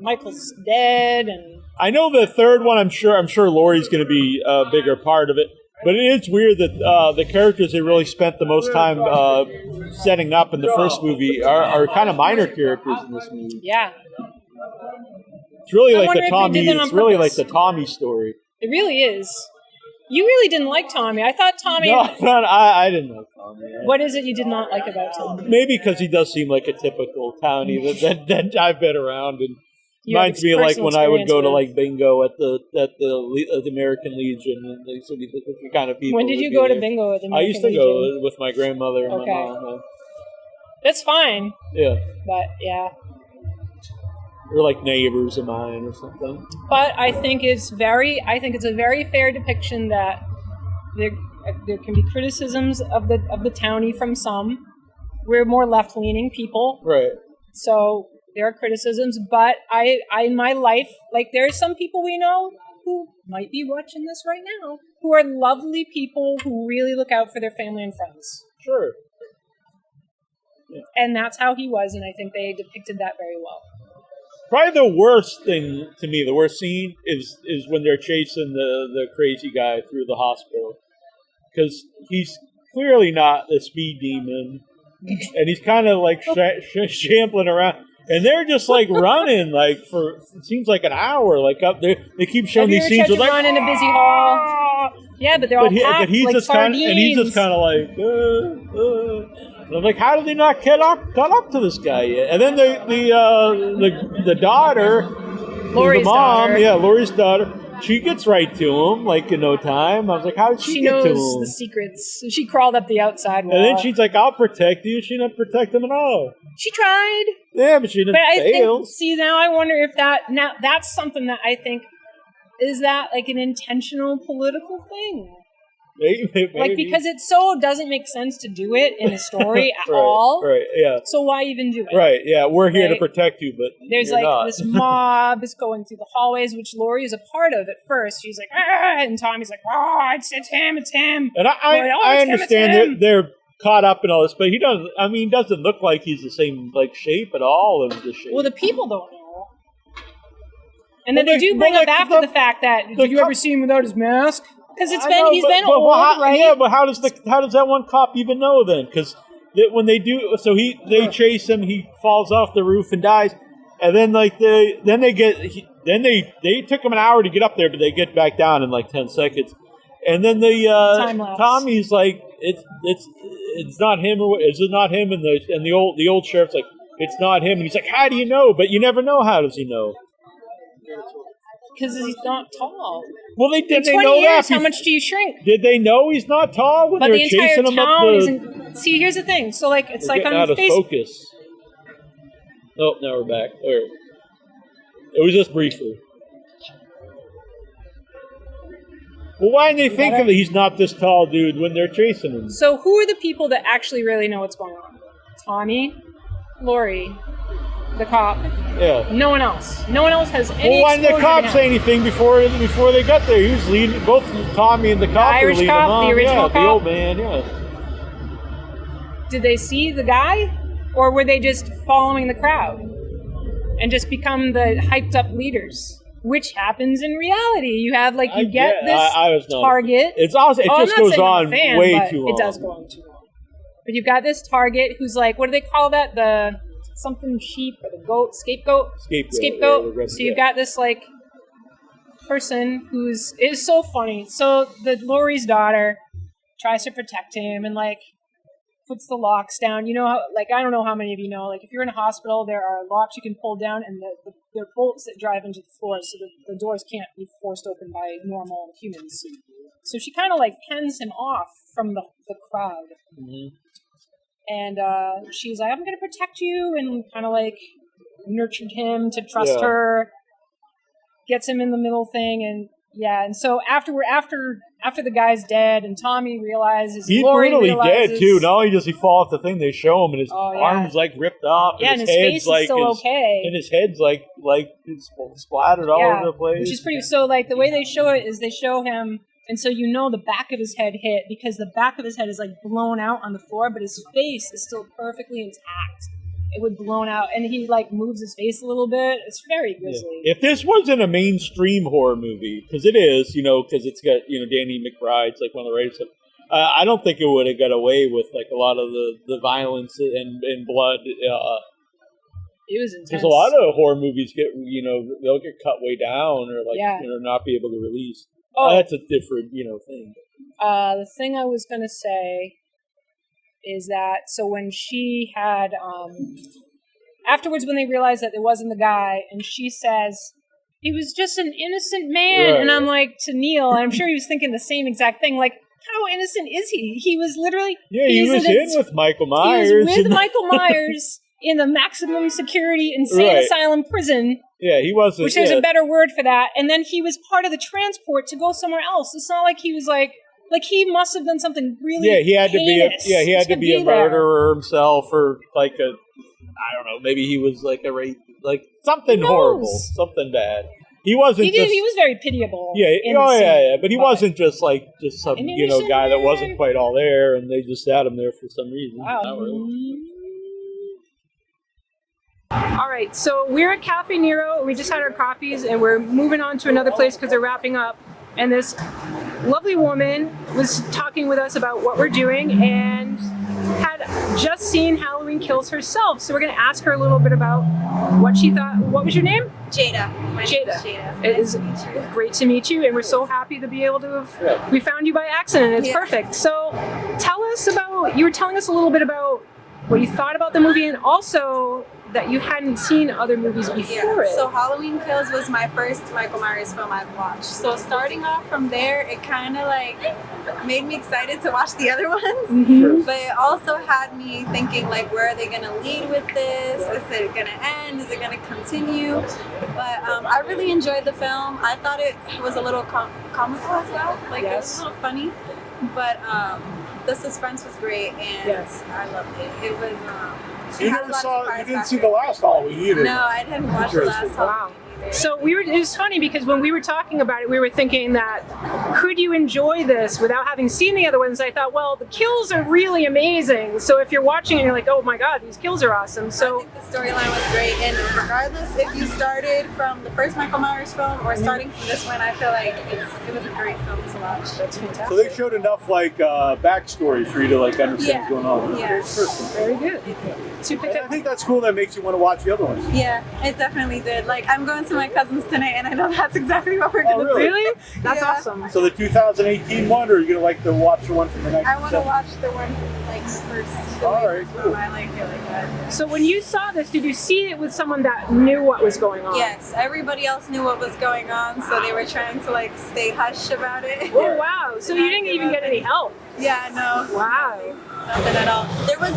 Michael's dead, and I know the third one. I'm sure Laurie's going to be a bigger part of it. But it is weird that the characters they really spent the most time setting up in the first movie are kind of minor characters in this movie. yeah, It's really I like wonder the if they Tommy. did that on It's really purpose. like the Tommy story. it really is. You really didn't like Tommy. I thought Tommy. No, I didn't like Tommy. What is it you did not like about Tommy? Maybe because he does seem like a typical townie that I've been around and You have reminds me of like personal when I would go experience to with- like bingo at the American Legion and these sort of kind of people. When did would you be go to there. bingo at the I American used to Legion? go with my grandmother and Okay. my mom. That's fine, Yeah, but yeah. or like neighbors of mine or something. But I think it's a very fair depiction that there can be criticisms of the townie from some. We're more left leaning people, Right. so there are criticisms. But I in my life, like there are some people we know who might be watching this right now who are lovely people who really look out for their family and friends. Sure. And that's how he was, and I think they depicted that very well. Probably the worst thing to me, the worst scene is when they're chasing the crazy guy through the hospital, because he's clearly not the speed demon, and he's kind of like shambling around, and they're just like running like for it seems like an hour, like up there. They keep showing Have you these ever scenes tried with to like run in a busy hall? Yeah, but they're all packed he's like just sardines. and he's just kind of like. And I'm like, how did they not get up to this guy yet? And then the daughter, Laurie's the mom, daughter. Laurie's daughter, she gets right to him like in no time. I was like, how did she She get knows to him? the secrets. She crawled up the outside wall. And then she's like, I'll protect you. She didn't protect him at all. She tried. Yeah, but she didn't But I fail. think, see, now I wonder if that's something that I think, is that like an intentional political thing? Maybe. Like, because it so doesn't make sense to do it in a story at Right, all. Right, yeah. So why even do it? Right, yeah. We're here to Right? protect you, but There's you're like not. this mob is going through the hallways, which Laurie is a part of at first. She's like, ah, and Tommy's like, oh, it's him. And I it's him, understand it's him. they're caught up in all this, but he doesn't. I mean, he doesn't look like he's the same like shape at all of the shape. Well, the people don't know. And then Well, they do bring up after the fact that, did you ever see him without his mask? Because he's been old, right? Yeah, but how does that one cop even know then? Because when they do, so they chase him, he falls off the roof and dies, and then like they took him an hour to get up there, but they get back down in like 10 seconds, and then Time lapse. Tommy's like it's not him, or is it not him? And the old sheriff's like, it's not him, and he's like, how do you know? But you never know. How does he know? Because he's not tall. Well, they In did. 20 They know years, that. how much do you shrink? Did they know he's not tall when But they're the entire chasing him up town the? isn't. See, here's the thing. So, like, it's We're like getting on out of Facebook. focus. Oh, now we're back. There. It was just briefly. Well, why do they think that he's not this tall dude when they're chasing him? So who are the people that actually really know what's going on? Tommy, Laurie, the cop. Yeah. No one else. No one else has any. Well, why didn't the exposure to cop him. say anything before they got there? He was leading both Tommy and the cop. Irish were leading cop, them on. the original the cop? old man. Yeah. Did they see the guy, or were they just following the crowd and just become the hyped up leaders? Which happens in reality. You have this I was not target. It's also, it I'm just not goes saying I'm on a fan, way but too long. It does go on too long. But you've got this target who's like, what do they call that? The something sheep or the goat, scapegoat. Scapegoat. Yeah, So you've got this person who's is so funny. So the Laurie's daughter tries to protect him and puts the locks down. You know how, I don't know how many of you know, if you're in a hospital, there are locks you can pull down, and they're bolts that drive into the floor, so the doors can't be forced open by normal humans. So she kind of pens him off from the crowd. Mm-hmm. And she's like, I'm going to protect you, and kind of nurtured him to trust her, gets him in the middle thing, and and so after the guy's dead, and Tommy realizes he's Laurie brutally realizes, dead too. Not only does he fall off the thing, they show him, and his arms ripped off. Yeah, and his face is still okay. And his head's splattered all over the place. Which is pretty. So the way they show it is they show him, and so the back of his head hit because the back of his head is blown out on the floor, but his face is still perfectly intact. It would blown out, and he moves his face a little bit. It's very grisly. Yeah. If this wasn't a mainstream horror movie, because it is, because it's got Danny McBride's one of the writers. I don't think it would have got away with a lot of the violence and blood. It was intense. Because a lot of horror movies get they'll get cut way down or not be able to release. That's a different thing. The thing I was gonna say is that so when she had afterwards when they realized that it wasn't the guy, and she says he was just an innocent man, and I'm to Neal, and I'm sure he was thinking the same exact thing, how innocent is he? He was literally he was in with Michael Myers. He was with Michael Myers in the maximum security insane asylum prison. Yeah, he wasn't. Which there's a better word for that. And then he was part of the transport to go somewhere else. It's not like he was he must have done something really he had heinous. he had to be a murderer himself, or I don't know, maybe he was a rape, something horrible, something bad. He wasn't. He was very pitiable. Yeah. But he wasn't just some guy that wasn't quite all there, and they just had him there for some reason. Wow. Not really. All right, so we're at Caffè Nero. We just had our coffees, and we're moving on to another place because they're wrapping up. And this lovely woman was talking with us about what we're doing and had just seen Halloween Kills herself. So we're going to ask her a little bit about what she thought. What was your name? Jayda. My name is Jayda. It is great to meet you, and we're so happy to be able to have. We found you by accident. It's perfect. So tell us about. You were telling us a little bit about what you thought about the movie, and also that you hadn't seen other movies before it. So Halloween Kills was my first Michael Myers film I've watched. So starting off from there, it kind of made me excited to watch the other ones. Mm-hmm. But it also had me thinking where are they going to lead with this? Is it going to end? Is it going to continue? But I really enjoyed the film. I thought it was a little comical as well. It was a little funny. But the suspense was great, and I loved it. It was. You didn't see the last Halloween either. No, I didn't watch the last Halloween. So it was funny because when we were talking about it, we were thinking that could you enjoy this without having seen the other ones? I thought, well, the kills are really amazing. So if you're watching and you're like, oh my God, these kills are awesome. So I think the storyline was great, and regardless if you started from the first Michael Myers film or starting from this one, I feel like it was a great film to watch. That's fantastic. So they showed enough backstory for you to understand what's going on. Yeah. Very good. And I think that's cool. That makes you want to watch the other ones. Yeah, it definitely did. I'm going to my cousin's tonight, and I know that's exactly what we're going to do. Really? That's awesome. So the 2018 one, or are you going to watch the one from the 1970s? I want to watch the one from the like the first. All right, cool. I like it like that. So when you saw this, did you see it with someone that knew what was going on? Yes, everybody else knew what was going on, so they were trying to like stay hush about it. Oh wow! So you didn't even get any help. Yeah, no. Wow. Nothing at all. There was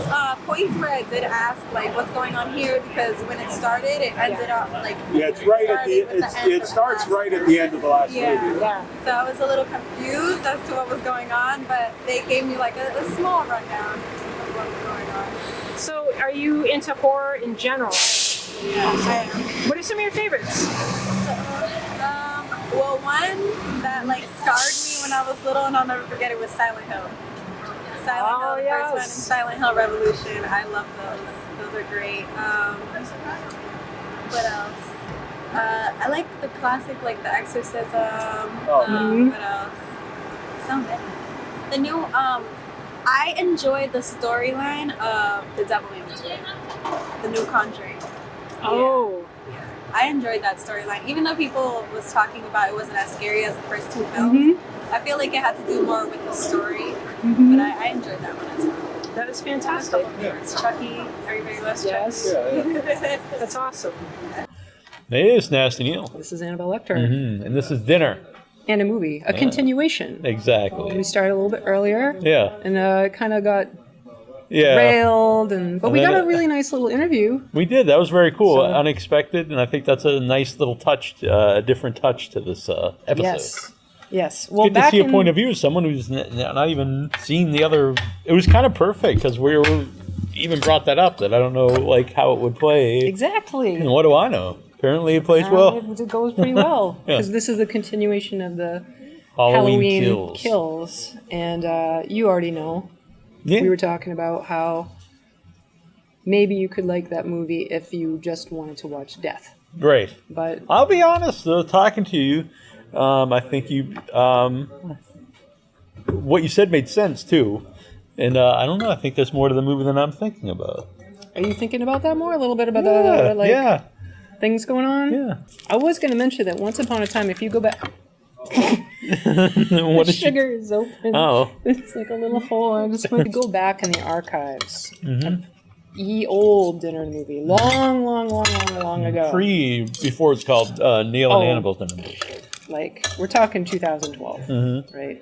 points where I did ask like what's going on here because when it started, it ended up like Yeah, it's right at it starts right at the end of the last movie. Yeah. So I was a little confused as to what was going on, but they gave me like a small rundown of what was going on. So are you into horror in general? Yeah, I am. What are some of your favorites? Well, one that like scarred me when I was little, and I'll never forget it was Silent Hill. Silent Hill, the first one, and Silent Hill Revolution. I love those. Those are great. What else? I like the classic, like The Exorcism. What else? So many. The new. I enjoyed the storyline of The Devil May Cry, the new Conjuring. Oh. Yeah. I enjoyed that storyline, even though people was talking about it wasn't as scary as the first two films. I feel like it had to do more with the story, but I enjoyed that one as well. That is fantastic. It's Chucky. Everybody loves Yes. Chucky. That's awesome. It is Nasty Neal. This is Annabelle Lecter. And this is dinner. And a movie. A continuation. Exactly. We started a little bit earlier. Yeah. And kind of got Yeah. railed, but we then got a really nice little interview. We did. That was very cool. So- Unexpected. And I think that's a nice little touch, a different touch to this episode. Yes. Yes. Well, Good to see a point of view of someone who's not even seen the other. It was kind of perfect because we were even brought that up that I don't know like how it would play. Exactly. And what do I know? Apparently it plays well. It goes pretty well Yeah. because this is a continuation of the Halloween kills. And you already know. Yeah. We were talking about how maybe you could like that movie if you just wanted to watch death. Great. But I'll be honest, though, talking to you, I think you, what you said made sense too. And I don't know, I think there's more to the movie than I'm thinking about. are you thinking about that more? A little bit about the things going on? Yeah. I was going to mention that once upon a time, if you go back, What did sugar is open. Oh. It's like a little hole. I just went to go back in the archives. Ye old dinner movie. Long ago. Before it's called Neal and Oh. Annabelle's dinner. Like, we're talking 2012, right?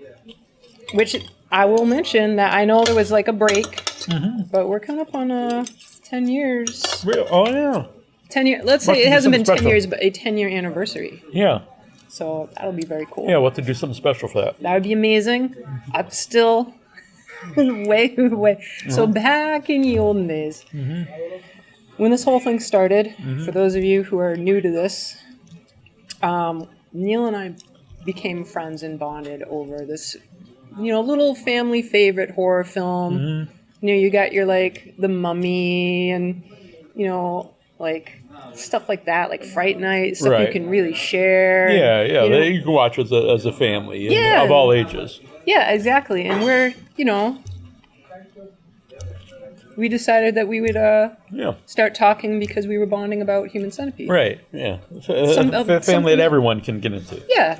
Which I will mention that I know there was like a break, but we're coming up on 10 years. Oh, yeah. 10 years. Let's Must say it be hasn't been something 10 special. years, but a 10-year anniversary. Yeah. So that'll be very cool. Yeah, we'll have to do something special for that. That would be amazing. I'm still way. So back in the olden days, when this whole thing started, for those of you who are new to this, Neal and I became friends and bonded over this, little family favorite horror film. You got your like The Mummy and like stuff like that, like Fright Night, stuff you Right. can really share. Yeah. you know. You can watch it as a family and Yeah. of all ages. Yeah, exactly. And we're, we decided that we would Yeah. start talking because we were bonding about Human Centipede. Right. Yeah. Some- A family something- that everyone can get into. Yeah.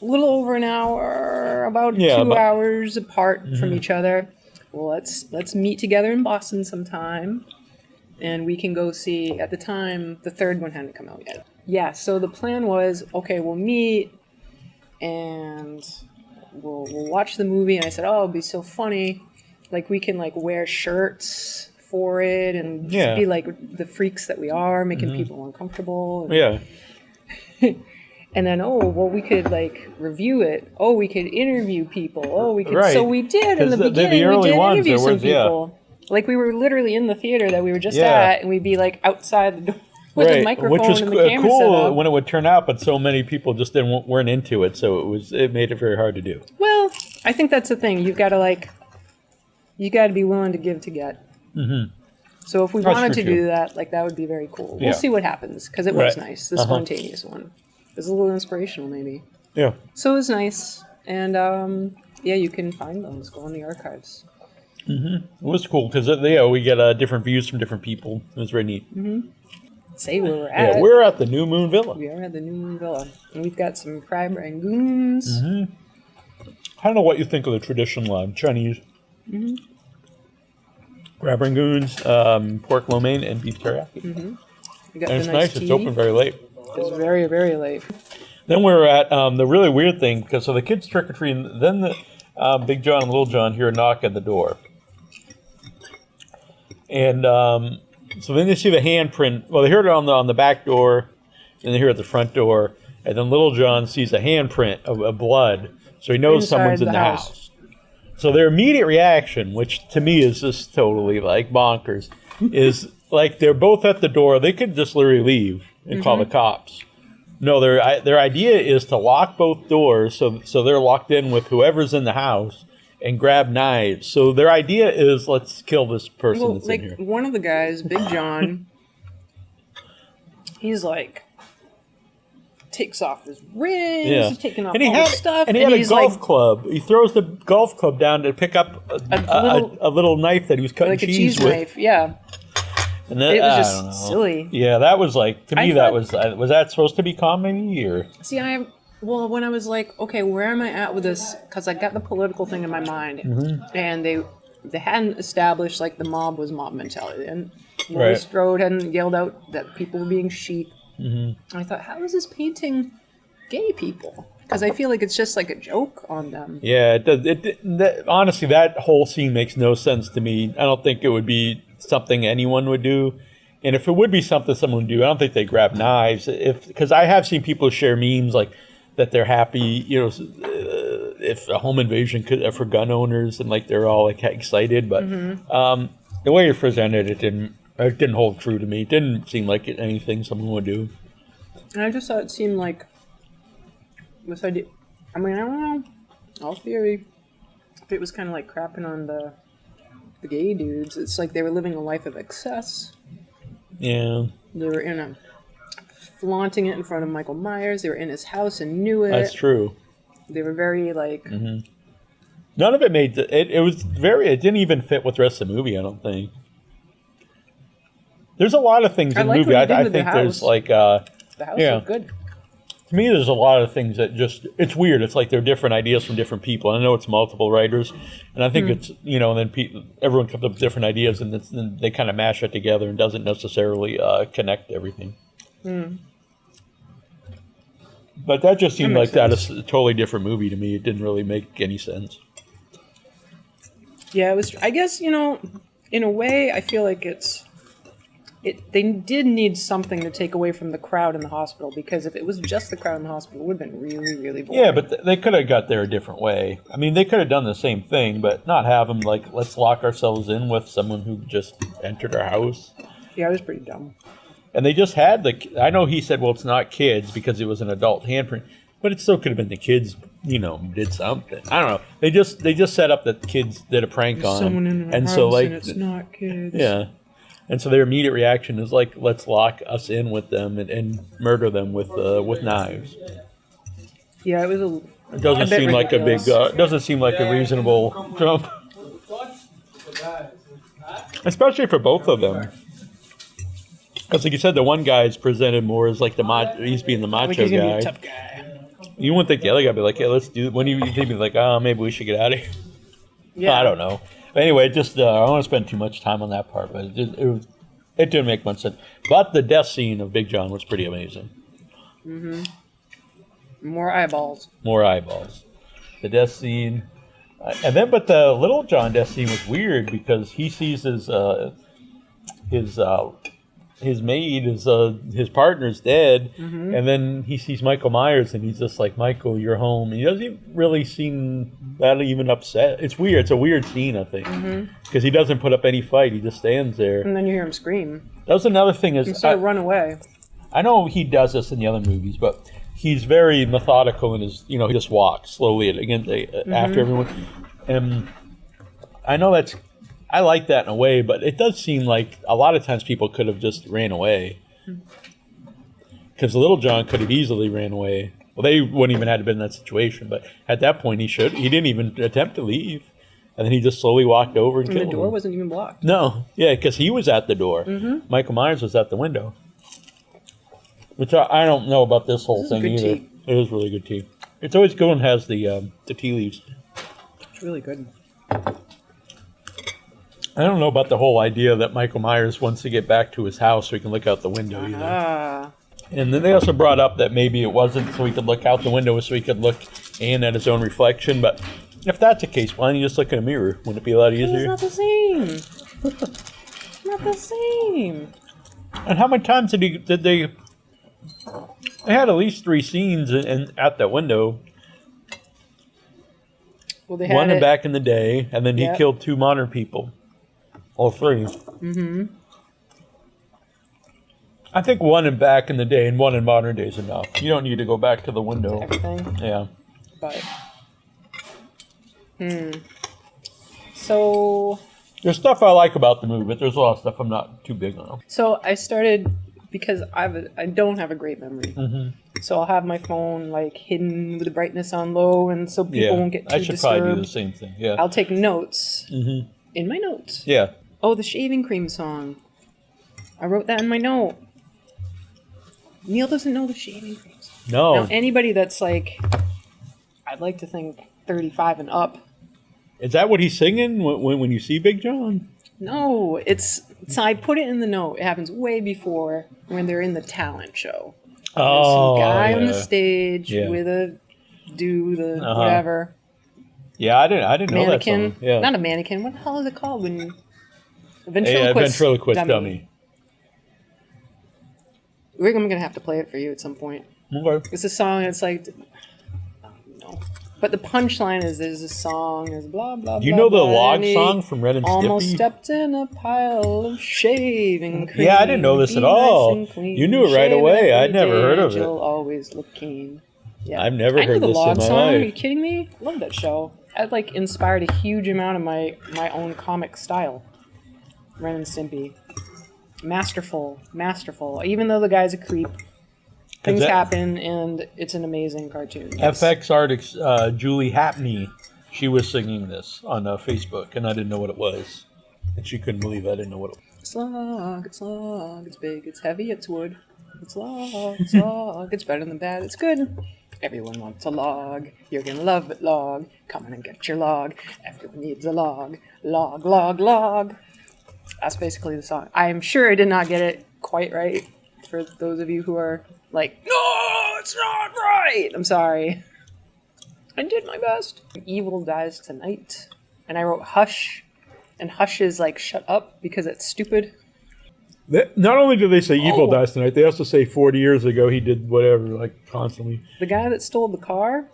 A little over an hour, about 2 hours apart from each other. Well, let's meet together in Boston sometime. And we can go see, at the time, the third one hadn't come out yet. Yeah, so the plan was, okay, we'll meet and we'll watch the movie. And I said, oh, it'll be so funny. Like, we can, like, wear shirts for it and just be, like, the freaks that we are, making people uncomfortable. And, Yeah. and then, we could, like, review it. Oh, we could interview people. Oh, we could. Right. So we did in 'Cause the the beginning. early We did ones, interview there some was- yeah. people. Like, we were literally in the theater that we were just Yeah. at, and we'd be, like, outside the door with a microphone Which was and the camera set cool up. when it would turn out, but so many people just weren't into it, so it made it very hard to do. Well, I think that's the thing. You got to be willing to give to get. So if we That's wanted true, to do too. that, like, that would be very cool. Yeah. We'll see what happens, because it was Right. nice, the spontaneous one. It was a little inspirational, maybe. Yeah. So it was nice, and you can find those. Go in the archives. It was cool because we get different views from different people. It was very neat. Say where we're at. Yeah, we're at the New Moon Villa. We are at the New Moon Villa, and we've got some fried rangoons. I don't know what you think of the traditional Chinese. crab rangoons, pork lo mein, and beef teriyaki. You got And the it's nice. tea. It's open very late. It's very, very late. Then we were at the really weird thing, because so the kids trick or treating. Then the Big John and Little John hear a knock at the door, and so then they see the handprint. Well, they heard it on the back door, and they hear it at the front door, and then Little John sees a handprint of blood, so he knows Inside someone's in the the house. house. So their immediate reaction, which to me is just totally like bonkers, is like they're both at the door. They could just literally leave and call the cops. No, their idea is to lock both doors so they're locked in with whoever's in the house and grab knives. So their idea is let's kill this person Well, that's like in here. one of the guys, Big John, he's like takes off his rings, Yeah, he's taking off and he all had his stuff, and he had a he's golf like club. He throws the golf club down to pick up a little knife that he was cutting like a cheese with. knife. Yeah, And that, it was I just don't know. silly. Yeah, that was like, to me, I that thought- was that supposed to be comedy or? See, well, when I was like, okay, where am I at with this? Because I got the political thing in my mind, and they hadn't established like the mob was mob mentality, and Laurie Right. Strode hadn't yelled out that people were being sheep. I thought, how is this painting gay people? Because I feel like it's just like a joke on them. Yeah, it does. Honestly, that whole scene makes no sense to me. I don't think it would be something anyone would do. And if it would be something someone would do, I don't think they grab knives. Because I have seen people share memes like that they're happy, if a home invasion for gun owners and like they're all like excited. But the way you presented it didn't hold true to me. It didn't seem like anything someone would do. And I just thought it seemed like this idea. I mean, I don't know. All theory. If it was kind of like crapping on the gay dudes, it's like they were living a life of excess. Yeah, They were flaunting it in front of Michael Myers. They were in his house and knew it. that's true. They were very like. None of it made it. It was very. It didn't even fit with the rest of the movie. I don't think. There's a lot of things I in the like movie. what he did I with the think there's house. like. The house Yeah. looked good. To me, there's a lot of things that just. It's weird. It's like they're different ideas from different people. I know it's multiple writers, and I think it's and then everyone comes up with different ideas, and then they kind of mash it together and doesn't necessarily connect everything. But that just seemed like makes that is a totally different movie to me. It didn't really make any sense. Yeah, it was. I guess in a way, I feel like they did need something to take away from the crowd in the hospital, because if it was just the crowd in the hospital, it would have been really, really boring. Yeah, but they could have got there a different way. I mean, they could have done the same thing, but not have them like, let's lock ourselves in with someone who just entered our house. Yeah, it was pretty dumb. And they just had I know he said, well, it's not kids because it was an adult handprint, but it still could have been the kids, did something. I don't know. They just set up that the kids did a prank on Someone him. in the And house, so and it's not kids. yeah. And so their immediate reaction is like, let's lock us in with them and murder them with knives. Yeah, it was It doesn't bit seem like a big. ridiculous. It doesn't seem like a reasonable jump, especially for both of them. Because, like you said, the one guy is presented more as like he's being the macho like he's gonna guy. be a tough guy. You wouldn't think the other guy would be like, "Yeah, let's do." When you think like, "Oh, maybe we should get out of here." Yeah, I don't know. But anyway, I don't want to spend too much time on that part, but it didn't make much sense. But the death scene of Big John was pretty amazing. More eyeballs. More eyeballs. The death scene, but the Little John death scene was weird because he sees his maid his partner's dead, and then he sees Michael Myers, and he's just like, Michael, you're home. And he doesn't even really seem that even upset. It's weird. It's a weird scene, I think, because he doesn't put up any fight. He just stands there. And then you hear him scream. That was another thing. Instead of run away. I know he does this in the other movies, but he's very methodical in his. He just walks slowly after everyone. And I know I like that in a way, but it does seem like a lot of times people could have just ran away. Because Little John could have easily ran away. Well, they wouldn't even have been in that situation, but at that point he didn't even attempt to leave. And then he just slowly walked over and And the killed door him. wasn't even blocked. No, yeah, because he was at the door. Michael Myers was at the window. Which I don't know about this whole This is thing good either. tea. It is really good tea. It's always good when it has the tea leaves. It's really good. I don't know about the whole idea that Michael Myers wants to get back to his house so he can look out the window either. Ah. And then they also brought up that maybe it wasn't so he could look out the window so he could look in at his own reflection. But if that's the case, why don't you just look in a mirror? Wouldn't it be a lot It's easier? not the same. It's not the same. And how many times did they? They had at least 3 scenes at that window. Well, they had One it. back in the day, and then he Yep. killed 2 modern people. All 3. Mm-hmm. I think 1 in back in the day and 1 in modern day is enough. You don't need to go back to the window. Everything. Yeah. But. So. There's stuff I like about the movie, but there's a lot of stuff I'm not too big on. So I started because I don't have a great memory. Mm-hmm. So I'll have my phone like hidden with the brightness on low, and so people Yeah, won't get too I should disturbed. probably do the same thing. Yeah. I'll take notes Mm-hmm. in my notes. Yeah. Oh, the shaving cream song. I wrote that in my note. Neal doesn't know the shaving cream song. No. Now, anybody that's like, I'd like to think 35 and up. Is that what he's singing when you see Big John? No, it's I put it in the note. It happens way before when they're in the talent show. Oh, There's some guy on the yeah. stage Yeah. with a Uh-huh. whatever Yeah, I didn't know that mannequin. song. Yeah. Not a mannequin. What the hell is it called when a A ventriloquist, ventriloquist dummy. I'm gonna have to play it for you at some point. Okay. It's a song. It's like, no. But the punchline is there's a song. There's blah blah. You blah, know the blah, log and he song from Ren and almost Stimpy? stepped in a pile of shaving cream. Yeah, I didn't know this Be at all. nice and clean. You knew it right Shave away. every I'd never day heard of and it. You'll always look keen. Yeah, I've never I knew heard the this log in my song. life. Are you kidding me? Love that show. That like inspired a huge amount of my own comic style. Ren and Stimpy. Masterful. Even though the guy's a creep, things happen, and it's an amazing cartoon. Yes. FX artist Julie Hapney, she was singing this on Facebook, and I didn't know what it was. And she couldn't believe I didn't know what it was. It's log, it's big, it's heavy, it's wood. It's log, it's better than bad, it's good. Everyone wants a log, you're gonna love it, log. Come on and get your log, everyone needs a log. Log. That's basically the song. I'm sure I did not get it quite right. For those of you who are like, no, it's not right. I'm sorry. I did my best. Evil dies tonight. And I wrote hush. And hush is like shut up because it's stupid. Not only do they say evil dies tonight, they also say 40 years ago he did whatever, like constantly. The guy that stole the car,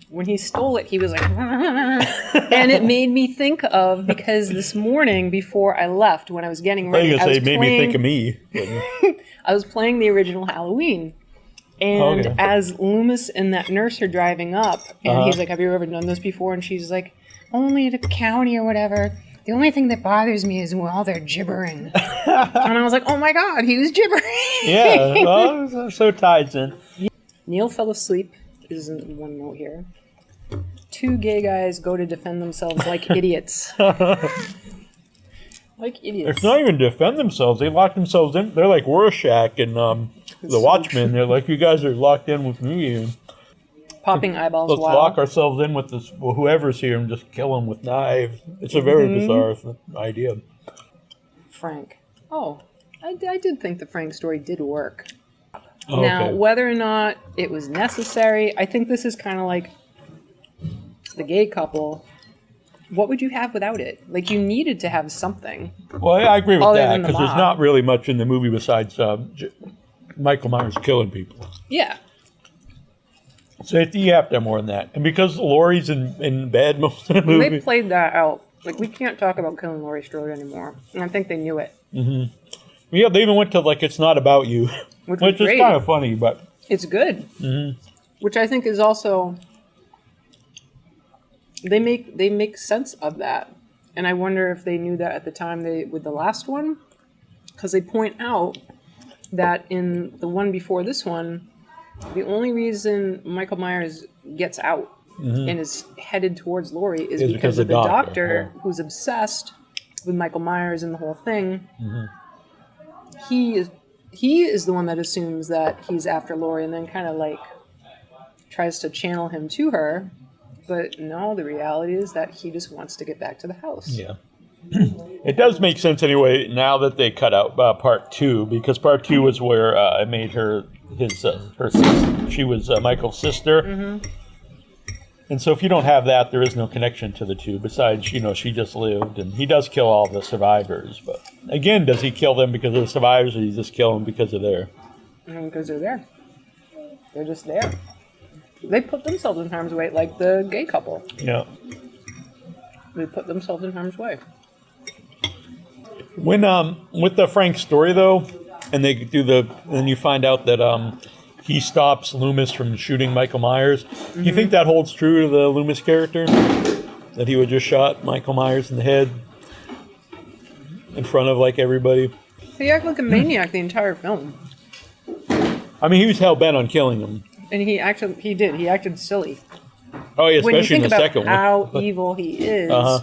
when he stole it, he was like, and it made me think of, because this morning before I left, when I was getting ready, I was made me think of me. I was playing the original Halloween. And Okay. as Loomis and that nurse are driving up, and he's like, have you ever done this before? And she's like, only at a county or whatever. The only thing that bothers me is while they're gibbering. And I was like, oh my God, he was gibbering. Yeah, well, so ties in. Neal fell asleep, is one note here. 2 gay guys go to defend themselves like idiots. Like idiots. It's not even defend themselves. They lock themselves in. They're like Rorschach and the Watchmen. They're like, you guys are locked in with me. And Popping eyeballs. let's Wow. lock ourselves in with this whoever's here and just kill them with knives. It's a very bizarre idea. Frank. Oh, I did think the Frank story did work. Oh, Now, okay. whether or not it was necessary, I think this is kind of like the gay couple. What would you have without it? Like, you needed to have something. Well, I agree with Other that than the because there's mob. not really much in the movie besides Michael Myers killing people. Yeah. So you have to have more than that. And because Laurie's in bed most of the movie. They played that out. Like, we can't talk about killing Laurie Strode anymore. And I think they knew it. Yeah, they even went to like, it's not about you. Which Which was is great. kind of funny, but It's good. Which I think is also... They make sense of that. And I wonder if they knew that at the time with the last one. Because they point out that in the one before this one, the only reason Michael Myers gets out and is headed towards Laurie is because of the doctor who's obsessed with Michael Myers and the whole thing. He is the one that assumes that he's after Laurie and then kind of like tries to channel him to her. But no, the reality is that he just wants to get back to the house. yeah. It does make sense anyway now that they cut out part 2, because part 2 was where it made her her sister. She was Michael's sister. Mm-hmm. And so if you don't have that, there is no connection to the two. Besides, she just lived, and he does kill all the survivors. But again, does he kill them because of the survivors, or does he just kill them because of their? Because they're there. They're just there. They put themselves in harm's way, like the gay couple. Yeah. They put themselves in harm's way. When with the Frank story though, and they do and you find out that he stops Loomis from shooting Michael Myers. Do you think that holds true to the Loomis character? That he would just shot Michael Myers in the head in front of like everybody? He acted like a maniac the entire film. I mean, he was hell bent on killing him. And he did. He acted silly. Oh yeah, When you especially think in the about second one. how evil he is,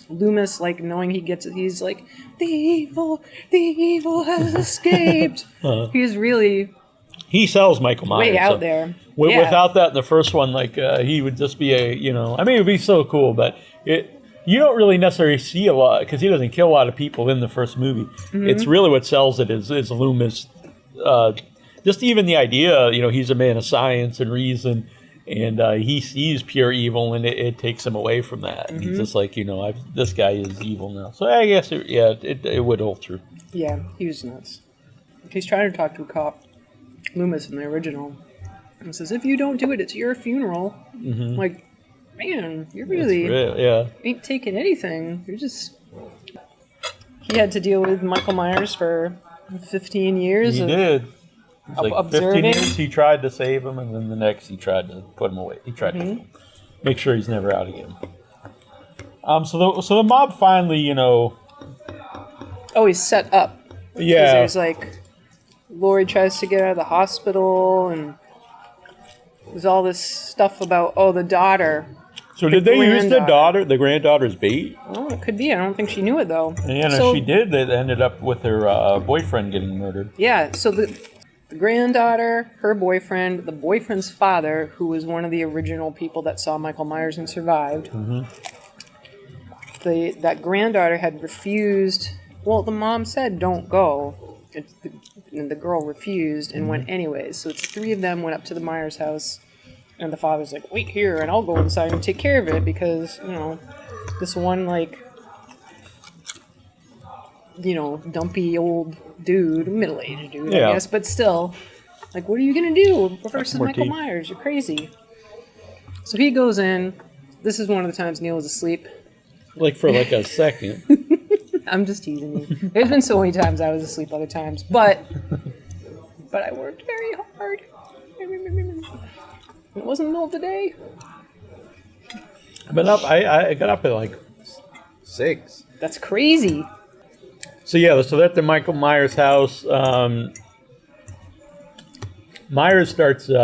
Loomis, like knowing he gets it, he's like, the evil has escaped. He's really He sells Michael Myers way out there. Without that, in the first one, like he would just be I mean, it would be so cool, but you don't really necessarily see a lot because he doesn't kill a lot of people in the first movie. Mm-hmm. It's really what sells it is Loomis. Just even the idea, he's a man of science and reason, and he sees pure evil, and it takes him away from that. And he's just like, this guy is evil now. So I guess, it would hold true. Yeah, he was nuts. He's trying to talk to a cop, Loomis in the original, and says, if you don't do it, it's your funeral. Mm-hmm. Like, man, you really ain't taking anything. You're just... He had to deal with Michael Myers for 15 years. He did. It was like observing. 15 years he tried to save him, and then the next he tried to put him away. He tried to make sure he's never out again. So the mob finally, Oh, he's set up. Yeah. There's like... Laurie tries to get out of the hospital, and there's all this stuff about, the daughter. So did they use the granddaughter's bait? Oh, it could be. I don't think she knew it, though. And no, she did. They ended up with her boyfriend getting murdered. Yeah, so the granddaughter, her boyfriend, the boyfriend's father, who was one of the original people that saw Michael Myers and survived, that granddaughter had refused. Well, the mom said, don't go. And the girl refused and went anyways. So it's 3 of them went up to the Myers house, and the father's like, wait here, and I'll go inside and take care of it, because, this one, dumpy old dude, middle-aged dude, I guess, but still, like, what are you going to do versus Michael Myers? You're crazy. So he goes in. This is one of the times Neal was asleep. For a second. I'm just teasing you. There's been so many times I was asleep other times, but I worked very hard. It wasn't the middle of the day. I got up at 6. That's crazy. So they're at the Michael Myers house. Myers starts he's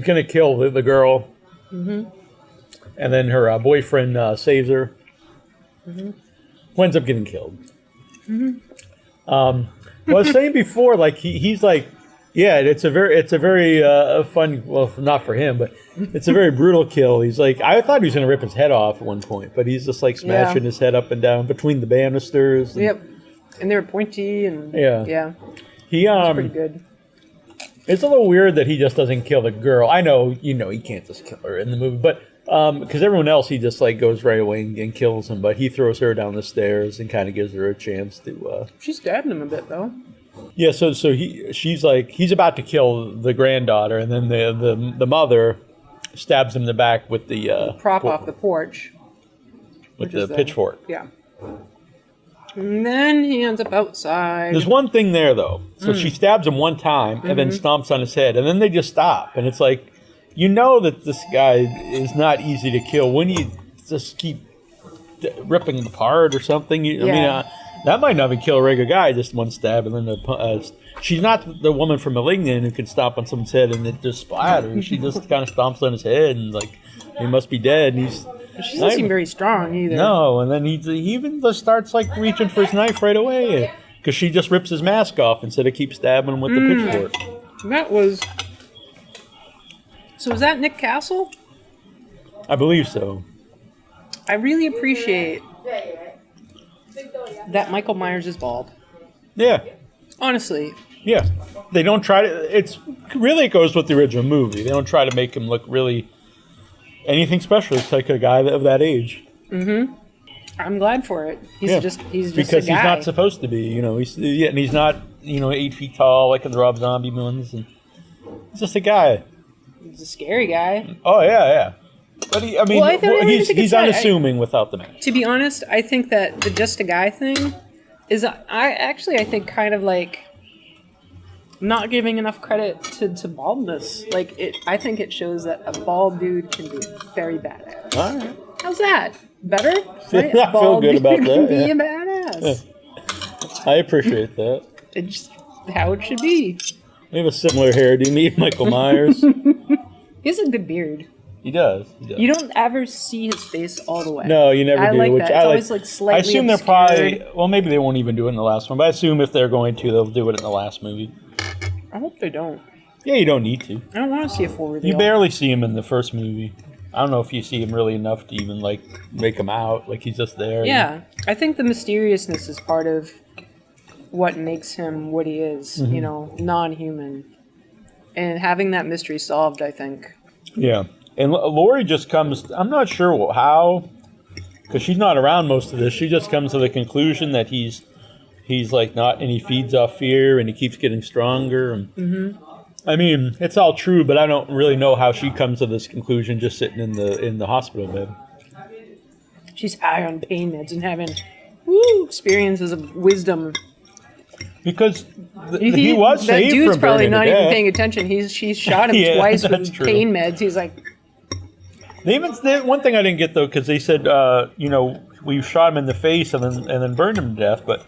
gonna kill the girl, and then her boyfriend saves her. Who ends up getting killed. Well, I was saying before, he's like, it's a very fun. Well, not for him, but it's a very brutal kill. He's like, I thought he was gonna rip his head off at one point, but he's just smashing his head up and down between the banisters. Yep, and they were pointy and He pretty good. It's a little weird that he just doesn't kill the girl. I know, he can't just kill her in the movie, but. Because everyone else, he just goes right away and kills him, but he throws her down the stairs and kind of gives her a chance to. She stabbed him a bit though. Yeah, so he's about to kill the granddaughter, and then the mother stabs him in the back with the prop off the porch with the pitchfork. Yeah. And then he ends up outside. There's one thing there though. So she stabs him one time and then stomps on his head, and then they just stop, and it's like. That this guy is not easy to kill. When you just keep ripping him apart or something, that might not even kill a regular guy. Just one stab, and then she's not the woman from Malignant who can stomp on someone's head and it just splatters. She just kind of stomps on his head and he must be dead. And she doesn't seem very strong either. No, and then he even just starts reaching for his knife right away because she just rips his mask off instead of keep stabbing him with the pitchfork. That was. So is that Nick Castle? I believe so. I really appreciate that Michael Myers is bald. Yeah. Honestly. Yeah. They don't try to... It goes with the original movie. They don't try to make him look really anything special. It's like a guy of that age. Mm-hmm. I'm glad for it. He's just because a guy. he's not supposed to be, and he's not, 8 feet tall like in the Rob Zombie ones. And he's just a guy. He's a scary guy. Oh yeah. But he's unassuming without the mask. To be honest, I think that the just a guy thing is I think kind of like not giving enough credit to baldness. Like I think it shows that a bald dude can be very badass. All right. How's that? Better? Right? I feel good about that. Can be a badass. Yeah. I appreciate that. It's just how it should be. We have a similar hairdo. Me and Michael Myers. He has a good beard. He does. You don't ever see his face all the way. No, you never do. Like which that. It's always like slightly I assume obscured. they're probably... Well, maybe they won't even do it in the last one, but I assume if they're going to, they'll do it in the last movie. I hope they don't. Yeah, you don't need to. I don't want to see a full reveal. You barely see him in the first movie. I don't know if you see him really enough to even, make him out. Like, he's just there. Yeah. I think the mysteriousness is part of what makes him what he is, non-human. And having that mystery solved, I think. Yeah. And Laurie just comes... I'm not sure how, because she's not around most of this. She just comes to the conclusion that he's not... And he feeds off fear, and he keeps getting stronger. And, I mean, it's all true, but I don't really know how she comes to this conclusion just sitting in the hospital bed. She's high on pain meds and having experiences of wisdom. Because he was saved from burning to death. That dude's probably not even paying attention. She's shot him twice with pain meds. He's like... One thing I didn't get, though, because they said, we shot him in the face and then burned him to death, but...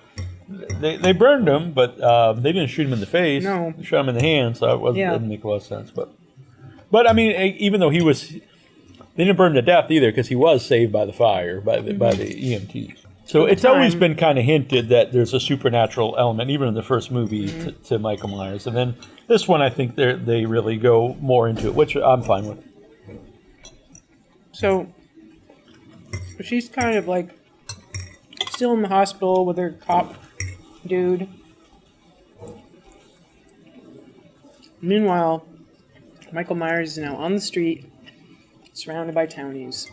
They burned him, but they didn't shoot him in the face. No. They shot him in the hand, so it didn't make a lot of sense. But I mean, even though they didn't burn him to death either, because he was saved by the fire, by the EMTs. So it's always been kind of hinted that there's a supernatural element, even in the first movie, to Michael Myers. And then this one, I think they really go more into it, which I'm fine with. So she's kind of like still in the hospital with her cop dude. Meanwhile, Michael Myers is now on the street, surrounded by townies.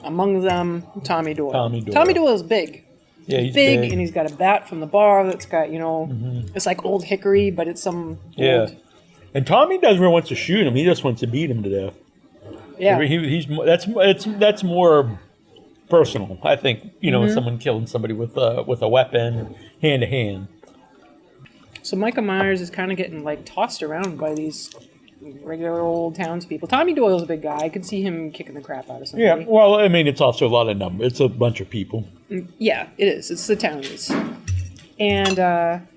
Among them, Tommy Doyle. Tommy Doyle is big. Yeah, he's big, and he's got a bat from the bar that's got, it's like old hickory, but it's some old... And Tommy doesn't want to shoot him; he just wants to beat him to death. Yeah, that's more personal, I think. Someone killing somebody with a weapon, hand to hand. So Michael Myers is kind of getting tossed around by these regular old townspeople. Tommy Doyle's a big guy. I could see him kicking the crap out of somebody. Yeah, well, I mean, it's also a lot of numbers. It's a bunch of people. Yeah, it is. It's the townies. And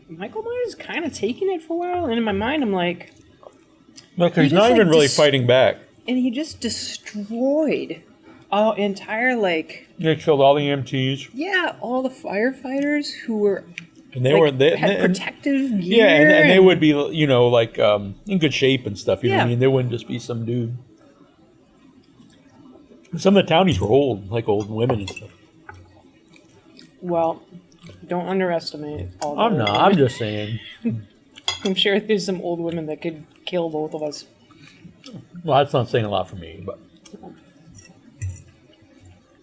Michael Myers is kind of taking it for a while. And in my mind, I'm like... Look, he's not even really fighting back. And he just destroyed entire, He killed all the EMTs. Yeah, all the firefighters who were... And they had protective gear. Yeah, and they would be, in good shape and stuff. You know what I mean? They wouldn't just be some dude. Some of the townies were old, old women and stuff. Well, don't underestimate all the I'm not. women. I'm just saying. I'm sure there's some old women that could kill both of us. Well, that's not saying a lot for me, but...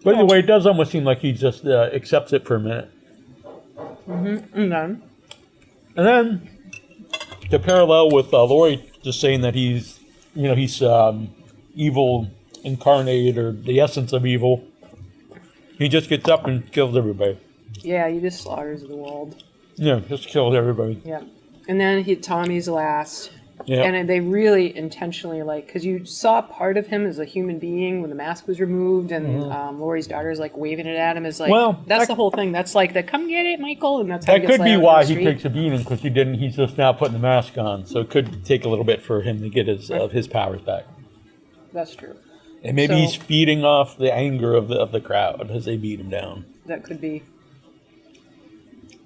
But anyway, it does almost seem like he just accepts it for a minute. Mm-hmm. And then to parallel with Laurie just saying that he's evil incarnate or the essence of evil, he just gets up and kills everybody. Yeah, he just slaughters the world. Yeah, just kills everybody. Yeah. And then Tommy's last. Yeah. And they really intentionally, because you saw part of him as a human being when the mask was removed, and Laurie's daughter's waving it at him as that's the whole thing. That's come get it, Michael, and that's how that could be why he takes a beating, because he's just now putting the mask on. So it could take a little bit for him to get his powers back. That's true. And maybe he's feeding off the anger of the crowd as they beat him down. That could be.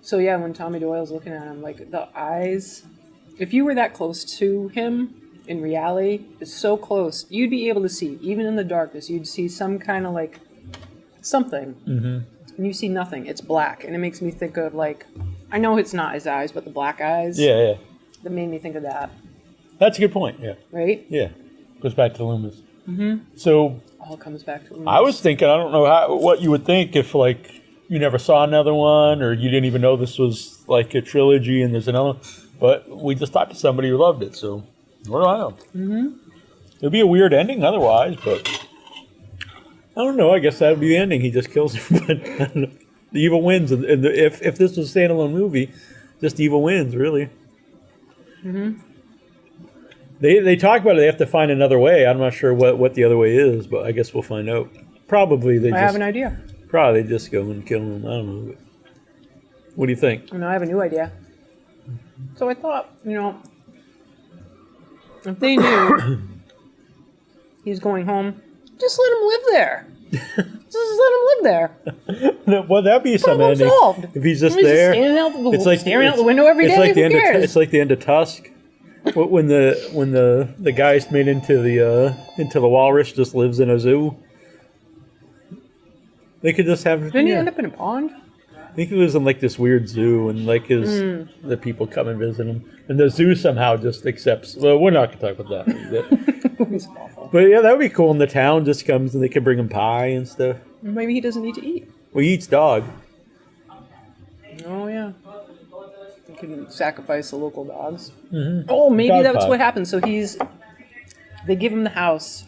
So yeah, when Tommy Doyle's looking at him, the eyes. If you were that close to him, in reality, it's so close, you'd be able to see, even in the darkness, you'd see some kind of something. Mm-hmm. and you see nothing. It's black, and it makes me think of like, I know it's not his eyes, but the black eyes. Yeah. That made me think of that. That's a good point. Yeah. Right. Yeah. Goes back to Loomis. Mm-hmm. So All comes back to Loomis. I was thinking, I don't know what you would think if like you never saw another one, or you didn't even know this was like a trilogy and there's another. But we just talked to somebody who loved it, so what do I know? Mm-hmm. It'd be a weird ending otherwise, but I don't know. I guess that would be the ending. He just kills everybody. I don't know. The evil wins, and if this was a standalone movie, just evil wins, really. Mm-hmm. They talk about it. They have to find another way. I'm not sure what the other way is, but I guess we'll find out. Probably I have an idea. Probably they just go and kill him. I don't know. What do you think? No, I have a new idea. So I thought, if they knew he's going home, just let him live there. Just let him live there. Well, that'd be some ending. Solved. If he's just He's there. Just staring out the window every day. Like Who cares? It's like the end of Tusk. When the guy's made into the walrus just lives in a zoo. They could just have. Didn't he end up in a pond? I think he lives in like this weird zoo, and like the people come and visit him, and the zoo somehow just accepts. Well, we're not gonna talk about that. He's awful. But yeah, that would be cool. And the town just comes, and they can bring him pie and stuff. Maybe he doesn't need to eat. Well, he eats dog. Oh yeah. You can sacrifice the local dogs. Mm-hmm. Oh, maybe Dog that's pie. what happens. So they give him the house.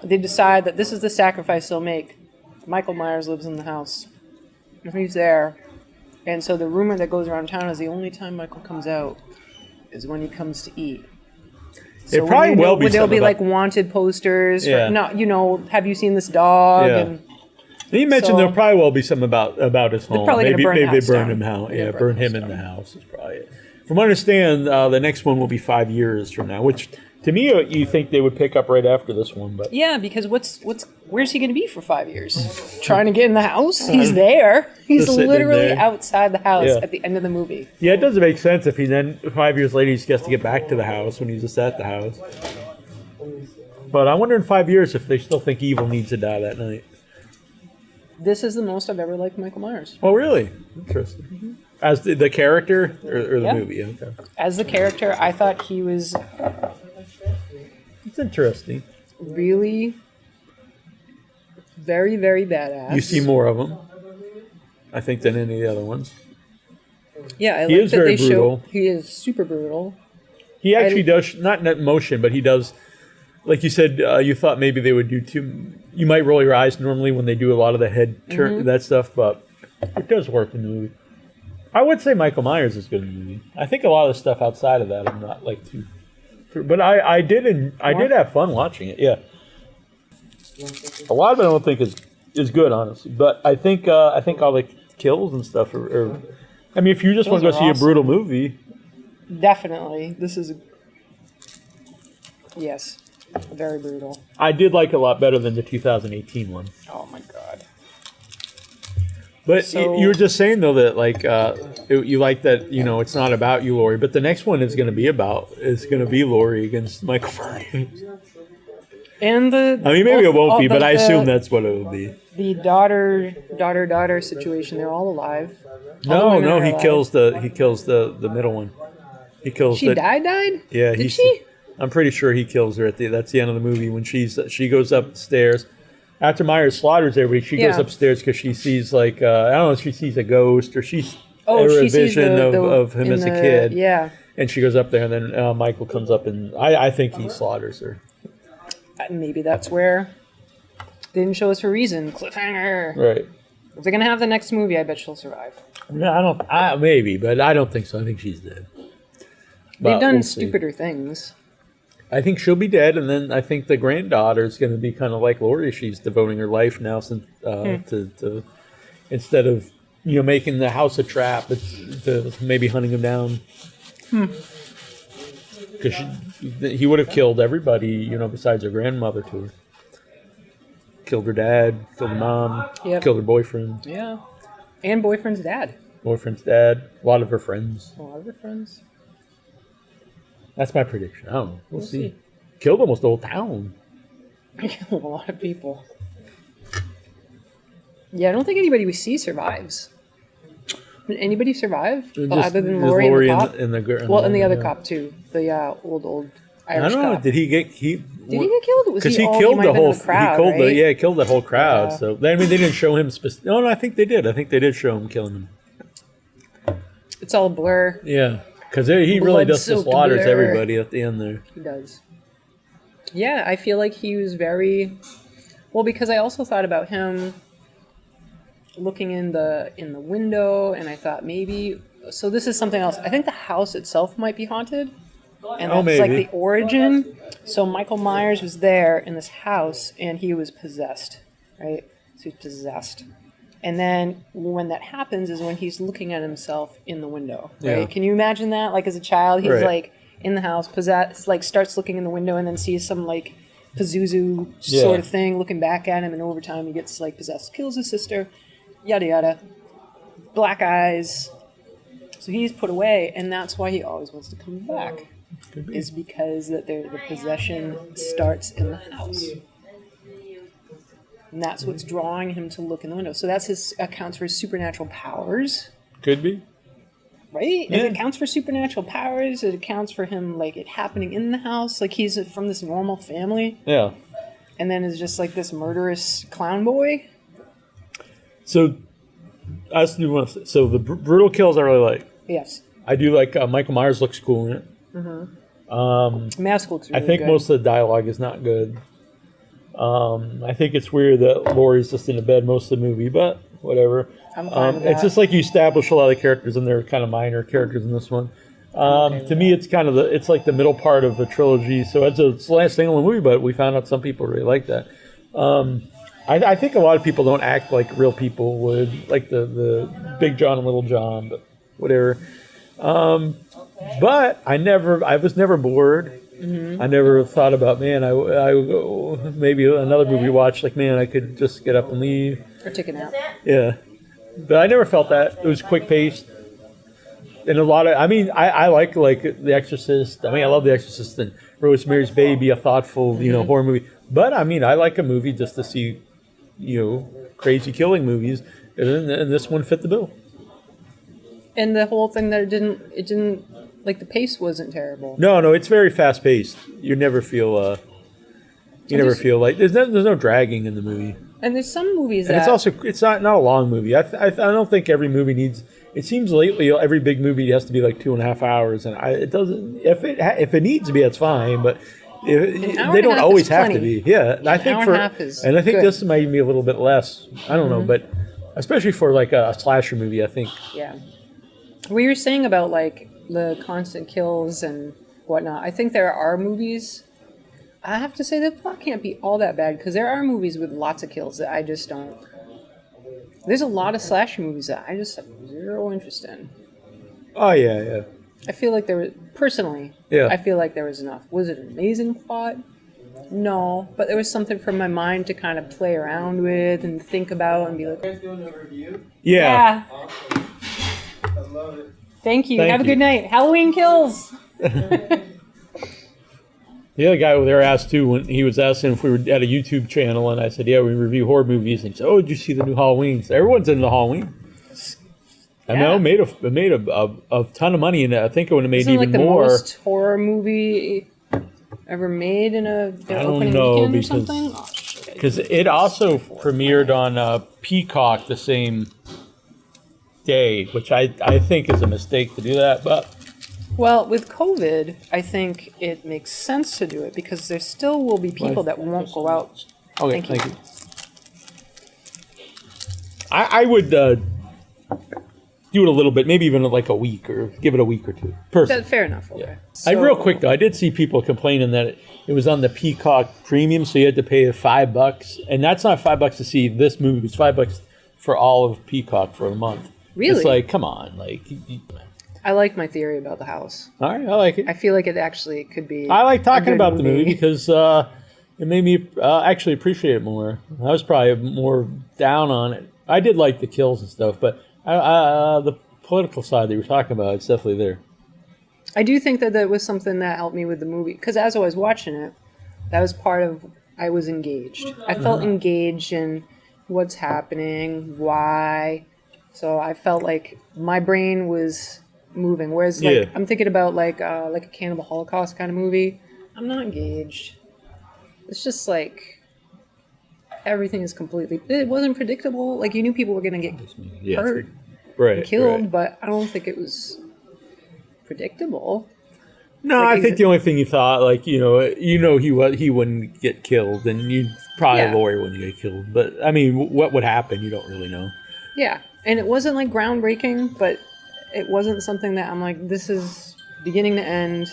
They decide that this is the sacrifice they'll make. Michael Myers lives in the house. And he's there. And so the rumor that goes around town is the only time Michael comes out is when he comes to eat. So It probably will be. There'll be something like about- wanted posters. Yeah. Have you seen this dog? Yeah. And He mentioned So- there probably will be something about his home. probably gonna Maybe burn the they house burn down. him out. They're Yeah, gonna burn burn him the in house the house is probably it. From what I understand, the next one will be 5 years from now, which to me you think they would pick up right after this one, but yeah, because where's he going to be for 5 years? Trying to get in the house? He's there. He's Just sitting in literally there. outside the house Yeah. at the end of the movie. yeah, it doesn't make sense if he then 5 years later he just gets to get back to the house when he's just at the house. But I wonder in 5 years if they still think evil needs to die that night. This is the most I've ever liked Michael Myers. Oh, really? Interesting. As the character or the Yeah. movie? Okay. As the character, I thought he was It's interesting. really very, very badass. You see more of him, I think, than any of the other ones. Yeah, I He like is that very they brutal. show he is super brutal. He actually does, not in that motion, but he does, like you said, you thought maybe they would do too, you might roll your eyes normally when they do a lot of the head turn, that stuff, but it does work in the movie. I would say Michael Myers is good in the movie. I think a lot of the stuff outside of that I'm not like too, but I did have fun watching it, yeah. A lot of it I don't think is good, honestly, but I think all the kills and stuff are I mean, if you just want to Those go are see a awesome. brutal movie, Definitely. This is yes, very brutal. I did like it a lot better than the 2018 one. Oh my god. But So- you were just saying though that like you like that it's not about you, Laurie, but the next one is going to be Laurie against Michael Myers. And the I mean, maybe it won't be, but I assume the that's what it will be. daughter situation. They're all alive. All the No, women no, are he alive. kills the middle one. He kills. She the, died. Yeah, Did she? I'm pretty sure he kills her that's the end of the movie when she goes upstairs. After Myers slaughters everybody, she goes Yeah. upstairs because she sees like I don't know if she sees a ghost or she's Oh, a she sees vision the of him in as a the- kid. Yeah. And she goes up there, and then Michael comes up, and I think he slaughters her. Maybe that's where they didn't show us for a reason. Cliffhanger. Right. If they're gonna have the next movie, I bet she'll survive. No, maybe, but I don't think so. I think she's dead. But They've done we'll see. stupider things. I think she'll be dead, and then I think the granddaughter is going to be kind of like Laurie. She's devoting her life now to instead of making the house a trap, it's to maybe hunting him down. Because he would have killed everybody, besides her grandmother to her. Killed her dad, killed her mom, Yep. killed her boyfriend, Yeah. And boyfriend's dad. boyfriend's dad, a lot of her friends. A lot of her friends. That's my prediction. I don't know. We'll see. see. Killed almost the whole town. Killed a lot of people. Yeah, I don't think anybody we see survives. Did anybody survive? Just- Other than just Laurie and the cop? and the girl. Well, and the other cop too. The old I Irish don't know. cop. Did he get Did he get killed? Was Because he all- killed might the have been whole in the crowd, he killed right? he killed the whole crowd. Yeah. So I mean, they didn't show him. No, I think they did. I think they did show him killing him. It's all a blur. Yeah, because he really just Blood-soaked slaughters blur. everybody at the end there. He does. Yeah, I feel like he was very well because I also thought about him looking in the window, and I thought maybe. So this is something else. I think the house itself might be haunted, and Oh, that's like maybe. the origin. So Michael Myers was there in this house, and he was possessed, right? So he's possessed. And then when that happens is when he's looking at himself in the window, right? Yeah. Can you imagine that? Like as a child, he's Right. like in the house, possessed, like starts looking in the window and then sees some like Pazuzu Yeah. sort of thing looking back at him, and over time he gets like possessed, kills his sister, yada yada, black eyes. So he's put away, and that's why he always wants to come back. Is because that the possession starts in the house. And that's what's drawing him to look in the window. So that's his accounts for his supernatural powers, Could be. right? Yeah. It accounts for supernatural powers. It accounts for him like it happening in the house, like he's from this normal family, Yeah. and then is just like this murderous clown boy. So I just do want to. So the brutal kills I really like. Yes, I do like Michael Myers looks cool in it. mask looks I really think good. most of the dialogue is not good. I think it's weird that Laurie's just in the bed most of the movie, but whatever. I'm fine with It's that. just like you establish a lot of the characters, and they're kind of minor characters in this one. To me, it's kind of it's like the middle part of the trilogy. So it's the last thing in the movie, but we found out some people really like that. I think a lot of people don't act like real people would, like the Big John and Little John, but whatever. But I was never bored. Mm-hmm. I never thought about, man, I maybe another movie watch, like, man, I could just get up and leave. or take a nap. Yeah. But I never felt that. It was quick paced. And a lot of, I mean, I like The Exorcist. I mean, I love The Exorcist and Rosemary's Baby, a thoughtful, horror movie. But I mean, I like a movie just to see, crazy killing movies. And this one fit the bill. And the whole thing that it didn't like the pace wasn't terrible. No, it's very fast paced. You never feel, feel like there's no dragging in the movie. And there's some movies And that it's not a long movie. I don't think every movie needs. It seems lately every big movie has to be like 2.5 hours, and it doesn't. If it needs to be, that's fine. But they don't always have to be. Yeah, and I think hour and a half is and I think good. this might be a little bit less. I don't know, but especially for like a slasher movie, I think. Yeah. What you were saying about like the constant kills and whatnot, I think there are movies. I have to say the plot can't be all that bad because there are movies with lots of kills that I just don't. There's a lot of slasher movies that I just have zero interest in. Oh yeah. I feel like there was personally. Yeah. I feel like there was enough. Was it an amazing plot? No, but there was something for my mind to kind of play around with and think about and be like, Yeah. I love it. Thank you. Thank Have a you. good night. Halloween kills. The other guy over there asked too when he was asking if we were at a YouTube channel, and I said, "Yeah, we review horror movies." And he said, "Oh, did you see the new Halloween?" So everyone's into Halloween. I know, it made a ton of money, and I think it would have made Isn't it even like the more. most horror movie ever made in a I don't opening know, weekend or because- something? Oh, shit. Because it also premiered on Peacock the same day, which I think is a mistake to do that. But Well, with COVID, I think it makes sense to do it because there still will be people that won't go out. okay, Thank you. thank you. I would do it a little bit, maybe even like a week, or give it a week or two. Personally. Fair enough. Okay. Real quick though, I did see people complaining that it was on the Peacock Premium, so you had to pay $5, and that's not $5 to see this movie. It's $5 for all of Peacock for a month. Really? It's like, come on, like. I like my theory about the house. All right, I like it. I feel like it actually could be. I like a talking good about the movie because it made me actually appreciate it more. I was probably more down on it. I did like the kills and stuff, but the political side that you were talking about, it's definitely there. I do think that was something that helped me with the movie because as I was watching it, that was part of I was engaged. I felt engaged in what's happening, why. So I felt like my brain was moving. Whereas like I'm thinking about like a Cannibal Holocaust kind of movie. I'm not engaged. It's just like everything is completely. It wasn't predictable. Like you knew people were gonna get hurt, and killed, but I don't think it was predictable. No, like, I think the only thing you thought, like he wouldn't get killed, and you probably Laurie wouldn't get killed. But I mean, what would happen? You don't really know. Yeah, and it wasn't like groundbreaking, but it wasn't something that I'm like, this is beginning to end.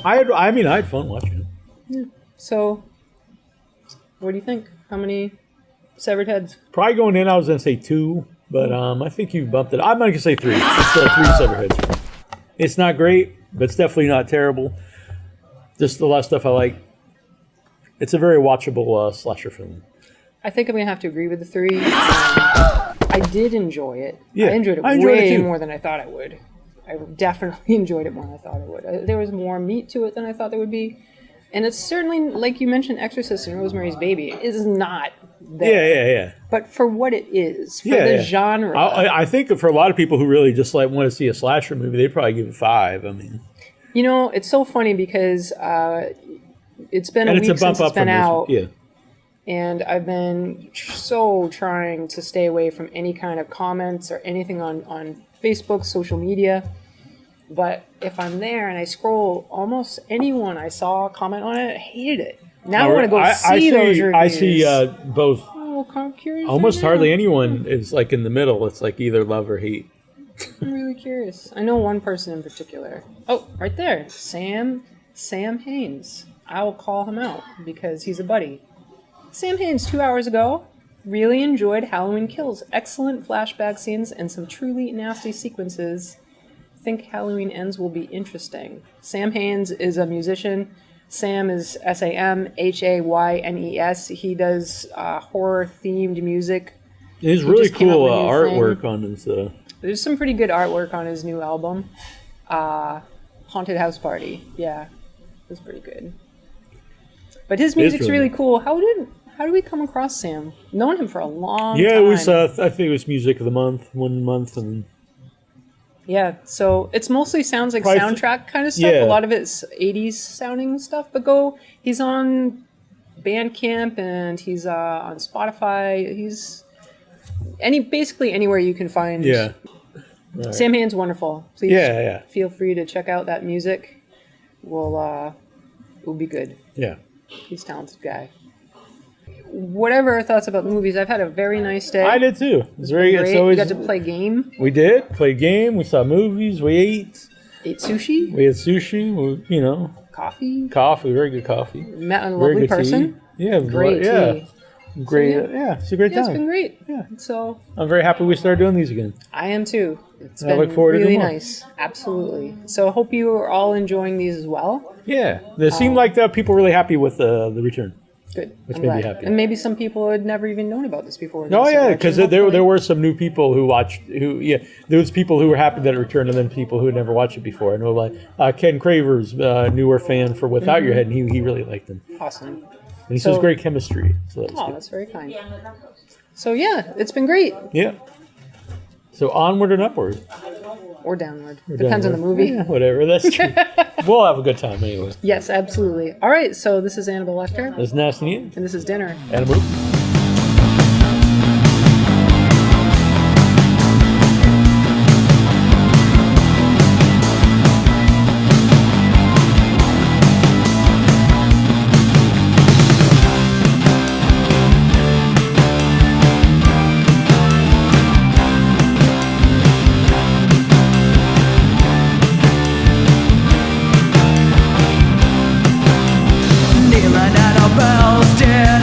I had fun watching it. Yeah. So, what do you think? How many severed heads? Probably going in, I was gonna say 2, but I think you bumped it. I'm gonna say 3. It's 3 severed heads. It's not great, but it's definitely not terrible. Just a lot of stuff I like. It's a very watchable slasher film. I think I'm gonna have to agree with the 3. I did enjoy it. Yeah, I enjoyed it way more than I thought I would. I definitely enjoyed it more than I thought I would. There was more meat to it than I thought there would be. And it's certainly, like you mentioned, Exorcist and Rosemary's Baby. It is not there. Yeah. But for what it is, for the genre. I think for a lot of people who really just like want to see a slasher movie, they'd probably give it 5. I mean, you know, it's so funny because it's been a week since it's been out. Yeah. And I've been so trying to stay away from any kind of comments or anything on Facebook, social media. But if I'm there and I scroll, almost anyone I saw comment on it, I hated it. Now I want to go see those reviews. I see both. Oh, I'm curious. Almost hardly anyone is like in the middle. It's like either love or hate. I'm really curious. I know one person in particular. Oh, right there. Sam Haynes. I will call him out because he's a buddy. Sam Haynes, 2 hours ago, really enjoyed Halloween Kills. Excellent flashback scenes and some truly nasty sequences. Think Halloween Ends will be interesting. Sam Haynes is a musician. Sam is SAMHAYNES. He does horror-themed music. There's really cool artwork on his... There's some pretty good artwork on his new album. Haunted House Party. Yeah, it was pretty good. But his music's really cool. How did we come across Sam? Known him for a long time. Yeah, it was. I think it was Music of the Month, 1 month, and... Yeah, so it's mostly sounds like soundtrack kind of stuff. Yeah. A lot of it's 80s sounding stuff. But he's on Bandcamp and he's on Spotify. He's basically anywhere you can find. Yeah. Right. Sam Haynes, wonderful. Please feel free to check out that music. Will be good. Yeah. He's a talented guy. Whatever our thoughts about movies, I've had a very nice day. I did too. It's very good. We got to play a game. We did play a game. We saw movies. We ate. Ate sushi. We had sushi. Coffee. Very good coffee. Met a lovely person. Yeah, great tea. Great. It's a great time. It's been great. Yeah. So I'm very happy we started doing these again. I am too. It's I look forward to really more. Nice. Absolutely. So I hope you are all enjoying these as well. Yeah. It seemed like people were really happy with the return. Good. Which made me happy. And maybe some people had never even known about this before. Because there were some new people who watched. There was people who were happy that it returned, and then people who had never watched it before. I know, like Ken Craver's newer fan for Without Your Head, and he really liked them. Awesome. And he says great chemistry. So that's very kind. So yeah, it's been great. Yeah. So onward and upward. Or downward. Depends on the movie. Yeah, whatever. That's true. We'll have a good time anyway. Yes, absolutely. All right, so this is Annabelle Lecter. This is Nasty Neal. And this is Dinner. And a move. Neal and Annabelle's dinner.